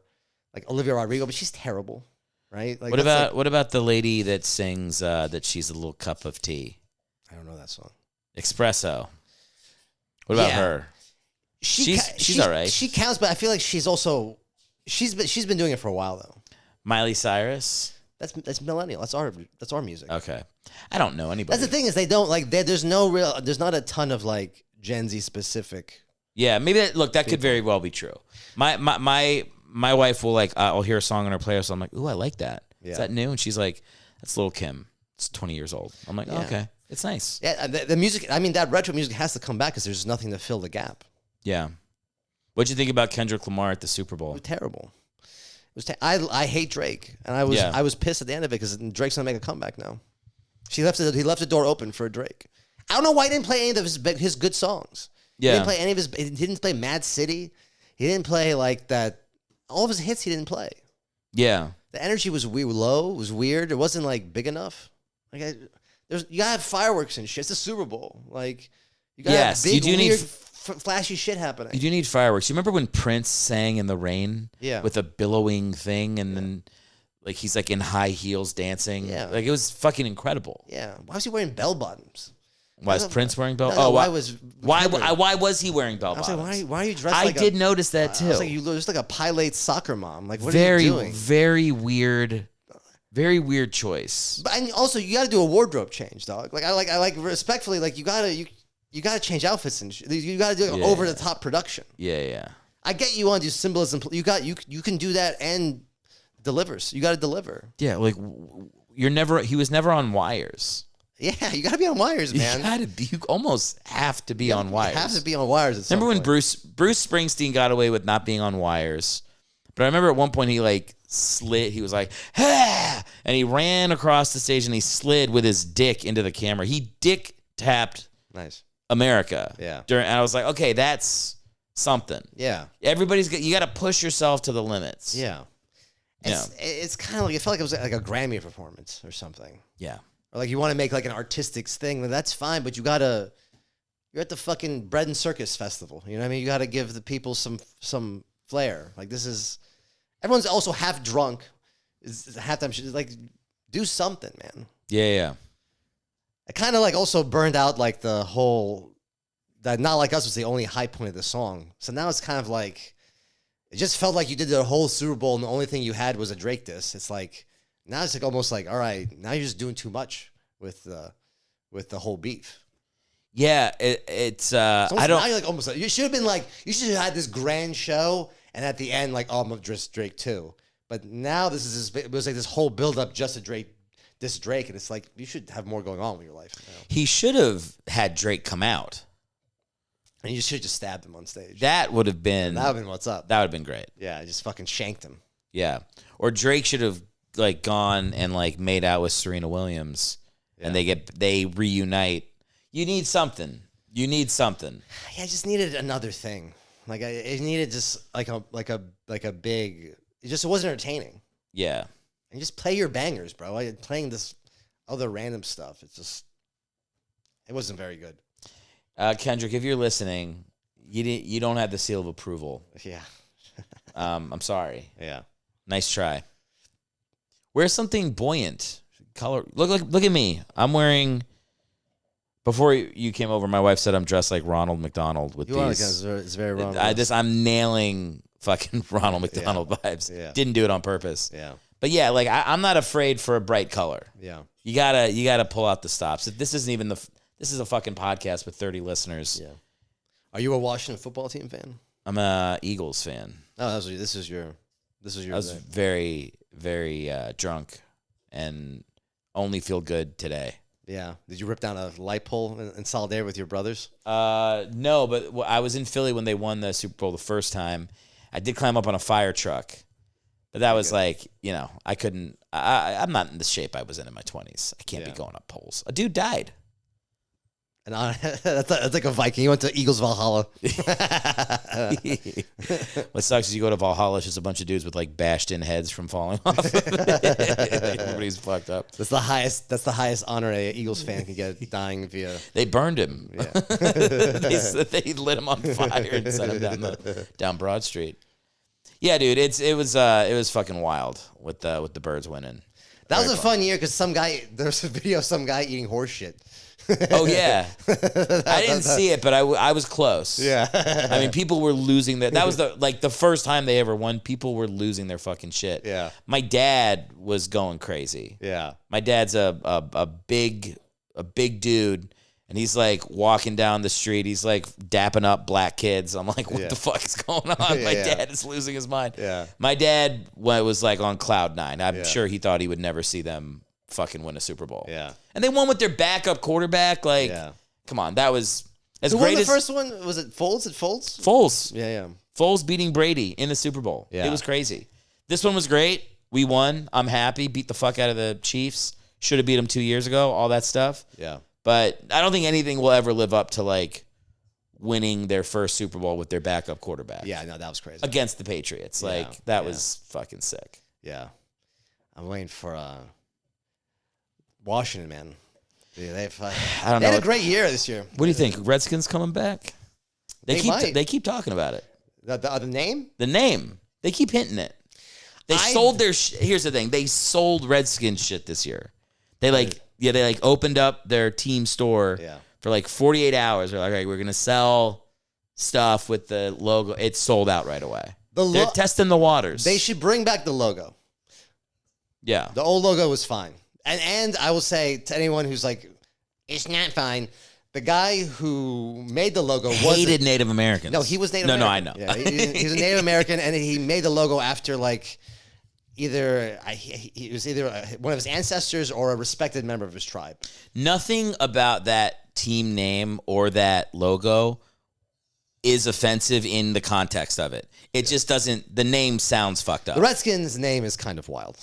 like Olivia Rodrigo, but she's terrible. Right? Like, what about the lady that sings that she's a little cup of tea? I don't know that song. Espresso. What about her? She's all right. She counts, but I feel like she's been doing it for a while though. Miley Cyrus. That's millennial. That's our music. Okay. I don't know anybody. That's the thing is they don't like there's not a ton of like Gen Z specific. Yeah, maybe that could very well be true. My wife will like, I'll hear a song on her playlist. I'm like, ooh, I like that. Is that new? And she's like, that's Lil' Kim. It's 20 years old. I'm like, okay, it's nice. Yeah, the music. I mean, that retro music has to come back because there's nothing to fill the gap. Yeah. What'd you think about Kendrick Lamar at the Super Bowl? It was terrible. I hate Drake, and I was pissed at the end of it because Drake's gonna make a comeback now. He left the door open for Drake. I don't know why he didn't play any of his good songs. Yeah. He didn't play any of his. He didn't play Mad City. He didn't play like that. All of his hits he didn't play. Yeah. The energy was low. It was weird. It wasn't like big enough. Like you gotta have fireworks and shit. It's the Super Bowl. Like you gotta have big, weird, flashy shit happening. You do need fireworks. You remember when Prince sang in the rain? Yeah. With a billowing thing, and then like he's like in high heels dancing. Yeah. Like it was fucking incredible. Yeah. Why was he wearing bell bottoms? Why is Prince wearing bell? No, why was he wearing bell I was bottoms? like, why are you dressed? I did notice that too. I was like, you look just like a pilate soccer mom. Like, what are you doing? Very weird choice. But and also, you got to do a wardrobe change, dog. Like, I like respectfully, like you gotta change outfits and you gotta do over the top production. Yeah. I get you want to do symbolism. You can do that and delivers. You got to deliver. Yeah, like he was never on wires. Yeah, you got to be on wires, man. You almost have to be on wires. You have to be on wires at some Remember when point. Bruce Springsteen got away with not being on wires? But I remember at one point he like slid. He was like, "Ha!" and he ran across the stage and he slid with his dick into the camera. He dick tapped America. Yeah. And I was like, okay, that's something. Yeah. You got to push yourself to the limits. Yeah. It's kind of like, it felt like it was like a Grammy performance or something. Yeah. Or like you want to make like an artistic thing, well, that's fine, but you're at the fucking Bread and Circus Festival. You know what I mean? You got to give the people some flair. Like everyone's also half drunk. It's halftime shit. Like, do something, man. Yeah. It kind of like also burned out like the whole, that Not Like Us was the only high point of the song. So now it's kind of like, it just felt like you did the whole Super Bowl and the only thing you had was a Drake diss. It's like, now it's like almost like, all right, now you're just doing too much with the whole beef. Yeah, it's I don't. Now you're like almost like, you should have been like, you should have had this grand show and at the end like, oh, I'm gonna diss Drake too. But now it was like this whole build up just to Drake, and it's like you should have more going on with your life. You know? He should have had Drake come out. And you should have just stabbed him on stage. That would have been what's up. That would have been great. Yeah, I just fucking shanked him. Yeah. Or Drake should have like gone and like made out with Serena Williams and they reunite. You need something. Yeah, I just needed another thing. Like I needed just like a big, it wasn't entertaining. Yeah. And just play your bangers, bro. Playing this other random stuff. It wasn't very good. Kendrick, if you're listening, you don't have the seal of approval. Yeah. I'm sorry. Yeah. Nice try. Wear something buoyant. Color. Look at me. I'm wearing. Before you came over, my wife said I'm dressed like Ronald McDonald with these. It's very wrong. I'm nailing fucking Ronald McDonald vibes. Yeah. Didn't do it on purpose. Yeah. But yeah, like I'm not afraid for a bright color. Yeah. You gotta pull out the stops. This isn't even this is a fucking podcast with 30 listeners. Yeah. Are you a Washington football team fan? I'm a Eagles fan. Oh, this is your. I was very, very drunk and only feel good today. Yeah. Did you rip down a light pole in solidarity with your brothers? No, but I was in Philly when they won the Super Bowl the first time. I did climb up on a fire truck, but that was like, I couldn't. I'm not in the shape I was in my 20s. I can't be going up poles. A dude died. And that's like a Viking. You went to Eagles Valhalla. What sucks is you go to Valhalla, it's just a bunch of dudes with like bashed in heads from falling off. Everybody's fucked up. That's the highest honor a Eagles fan can get, dying via. They burned him. Yeah. they lit him on fire and sent him down Broad Street. Yeah, dude, it was fucking wild with the Birds winning. That was a fun year because there was a video of some guy eating horse shit. Oh yeah, I didn't see it, but I was close. Yeah, I mean, people were losing their. That was the first time they ever won. People were losing their fucking shit. Yeah, my dad was going crazy. Yeah, my dad's a big dude, And he's like walking down the street. He's like dapping up black kids. I'm like, what the fuck is going on? My dad is losing his mind. Yeah. My dad was like on cloud nine. I'm sure he thought he would never see them fucking win a Super Bowl. Yeah. And they won with their backup quarterback. Like, come on, that was as great as... Who won the first one? Was it Foles? Foles. Yeah. Foles beating Brady in the Super Bowl. Yeah. It was crazy. This one was great. We won. I'm happy. Beat the fuck out of the Chiefs. Should have beat them 2 years ago. All that stuff. Yeah. But I don't think anything will ever live up to like winning their first Super Bowl with their backup quarterback. Yeah, no, that was crazy. Against the Patriots. Like, that was fucking sick. Yeah. I'm waiting for Washington, man. Dude, they had a great year this year. What do you think? Redskins coming back? They keep talking about it. The name? The name. They keep hinting it. They sold their here's the thing. They sold Redskins shit this year. They opened up their team store for like 48 hours. They're like, all right, we're going to sell stuff with the logo. It's sold out right away. They're testing the waters. They should bring back the logo. Yeah. The old logo was fine. And I will say to anyone who's like, it's not fine, the guy who made the logo hated Native Americans. No, he was Native American. No, I know. Yeah, he was a Native American, and he made the logo after like he was either one of his ancestors or a respected member of his tribe. Nothing about that team name or that logo is offensive in the context of it. It just doesn't. The name sounds fucked up. The Redskins' name is kind of wild.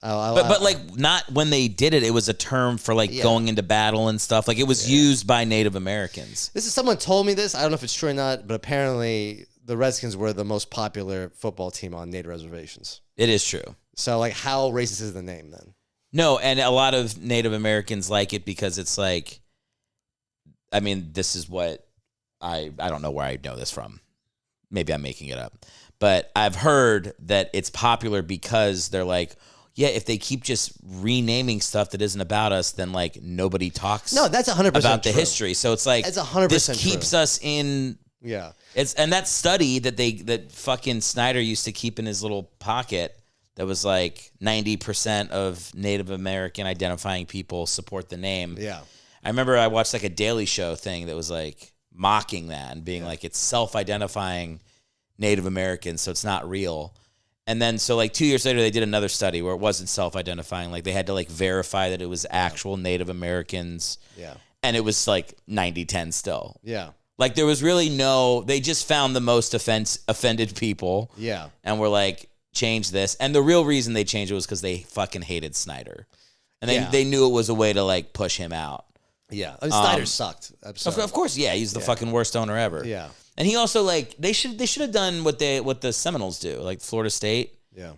But like not when they did it. It was a term for like going into battle and stuff. Like it was used by Native Americans. This is someone told me this. I don't know if it's true or not, but apparently the Redskins were the most popular football team on Native reservations. It is true. So like, how racist is the name then? No, and a lot of Native Americans like it because it's like, I mean, this is what I don't know where I know this from. Maybe I'm making it up, but I've heard that it's popular because they're like, yeah, if they keep just renaming stuff that isn't about us, then like nobody talks. No, that's 100% about the true. history. So it's like it's 100% this keeps us in. Yeah, and that study that fucking Snyder used to keep in his little pocket that was like 90% of Native American identifying people support the name. Yeah, I remember I watched like a Daily Show thing that was like mocking that and being like it's self-identifying Native Americans, so it's not real. And then, so like 2 years later, they did another study where it wasn't self-identifying. Like they had to like verify that it was actual Native Americans. Yeah. And it was like 90-10 still. Yeah. Like there was really they just found the most offended people. Yeah. And were like, change this. And the real reason they changed it was because they fucking hated Snyder. And they knew it was a way to like push him out. Yeah. I mean, Snyder sucked. Of course, yeah. He's the fucking worst owner ever. Yeah. And he also like they should have done what the Seminoles do, like Florida State. Yeah.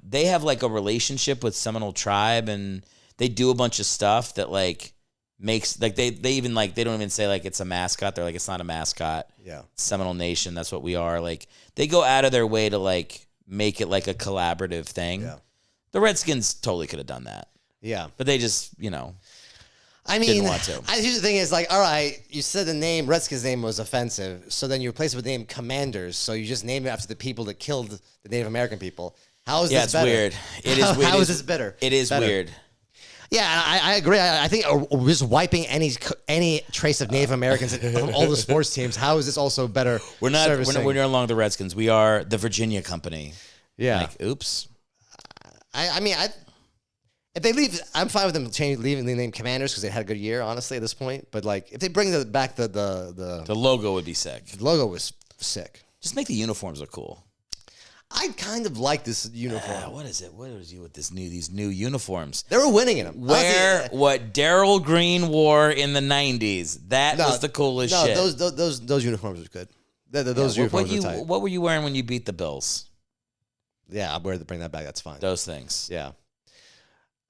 They have like a relationship with Seminole tribe, and they do a bunch of stuff that like makes like they even like they don't even say like it's a mascot. They're like it's not a mascot. Yeah. Seminole Nation, that's what we are. Like they go out of their way to like make it like a collaborative thing. Yeah. The Redskins totally could have done that. Yeah. But they just I mean, didn't want to. Here's the thing is like, all right, you said the name, Redskins name was offensive. So then you replace it with the name Commanders. So you just name it after the people that killed the Native American people. How is this better? Weird. It is weird. How is this better? It is weird. Yeah, I agree. I think just wiping any trace of Native Americans from all the sports teams. How is this also better? We're no longer the Redskins. We are the Virginia Company. Yeah. Like, oops. I mean, if they leave, I'm fine with them leaving the name Commanders because they had a good year, honestly, at this point. But like, if they bring back the logo would be sick. The logo was sick. Just make the uniforms look cool. I kind of like this uniform. What is it? What is you with these new uniforms? They were winning in them. Wear what Darryl Green wore in the '90s. That was the coolest shit. Those uniforms were good. Those uniforms were tight. What were you wearing when you beat the Bills? Yeah, I'm worried to bring that back. That's fine. Those things. Yeah.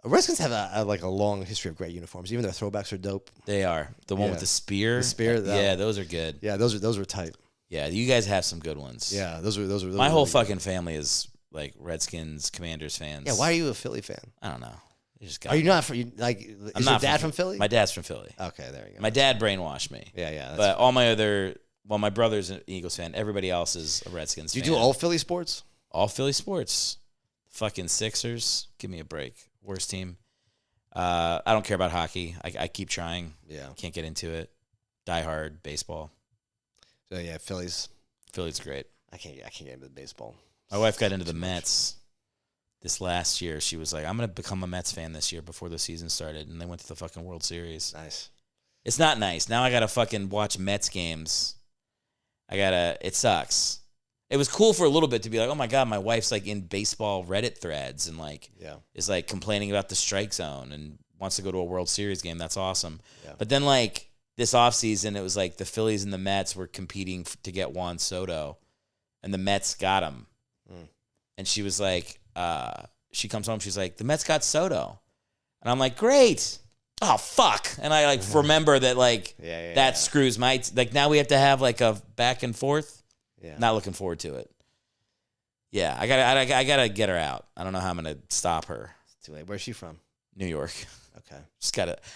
Redskins have a long history of great uniforms. Even their throwbacks are dope. They are. The one with the spear. The spear. Yeah, those are good. Yeah, those were tight. Yeah, you guys have some good ones. Yeah, those were. My whole fucking family is like Redskins, Commanders fans. Yeah, why are you a Philly fan? I don't know. Is your dad from Philly? My dad's from Philly. Okay, there you go. My dad brainwashed me. Yeah. But all my brother's an Eagles fan. Everybody else is a Redskins fan. You do all Philly sports? All Philly sports. Fucking Sixers. Give me a break. Worst team. I don't care about hockey. I keep trying. Yeah. Can't get into it. Die hard baseball. So yeah, Phillies. Phillies great. I can't get into the baseball. My wife got into the Mets this last year. She was like, I'm going to become a Mets fan this year before the season started. And they went to the fucking World Series. Nice. It's not nice. Now I got to fucking watch Mets games. It sucks. It was cool for a little bit to be like, oh my God, my wife's like in baseball Reddit threads and like is like complaining about the strike zone and wants to go to a World Series game. That's awesome. Yeah. But then like this offseason, it was like the Phillies and the Mets were competing to get Juan Soto and the Mets got him. And she was like, she comes home, she's like, the Mets got Soto. And I'm like, great. Oh, fuck. And I like remember that like that screws my, like now we have to have like a back and forth. Yeah. Not looking forward to it. Yeah, I gotta get her out. I don't know how I'm gonna stop her. It's too late. Where's she from? New York. Okay.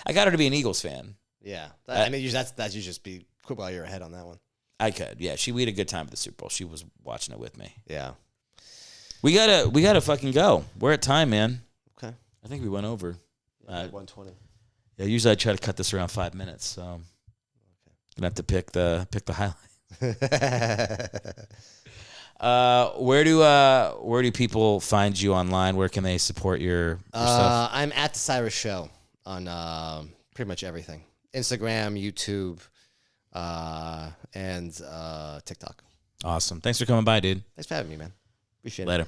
I got her to be an Eagles fan. Yeah. I mean, you just be quick while you're ahead on that one. I could. Yeah. We had a good time at the Super Bowl. She was watching it with me. Yeah. We gotta fucking go. We're at time, man. Okay. I think we went over. 120. Yeah. Usually I try to cut this around 5 minutes. So gonna have to pick the highlight. Where do people find you online? Where can they support your stuff? I'm at the Cyrus Show on pretty much everything: Instagram, YouTube, and TikTok. Awesome. Thanks for coming by, dude. Thanks for having me, man. Appreciate it. Later.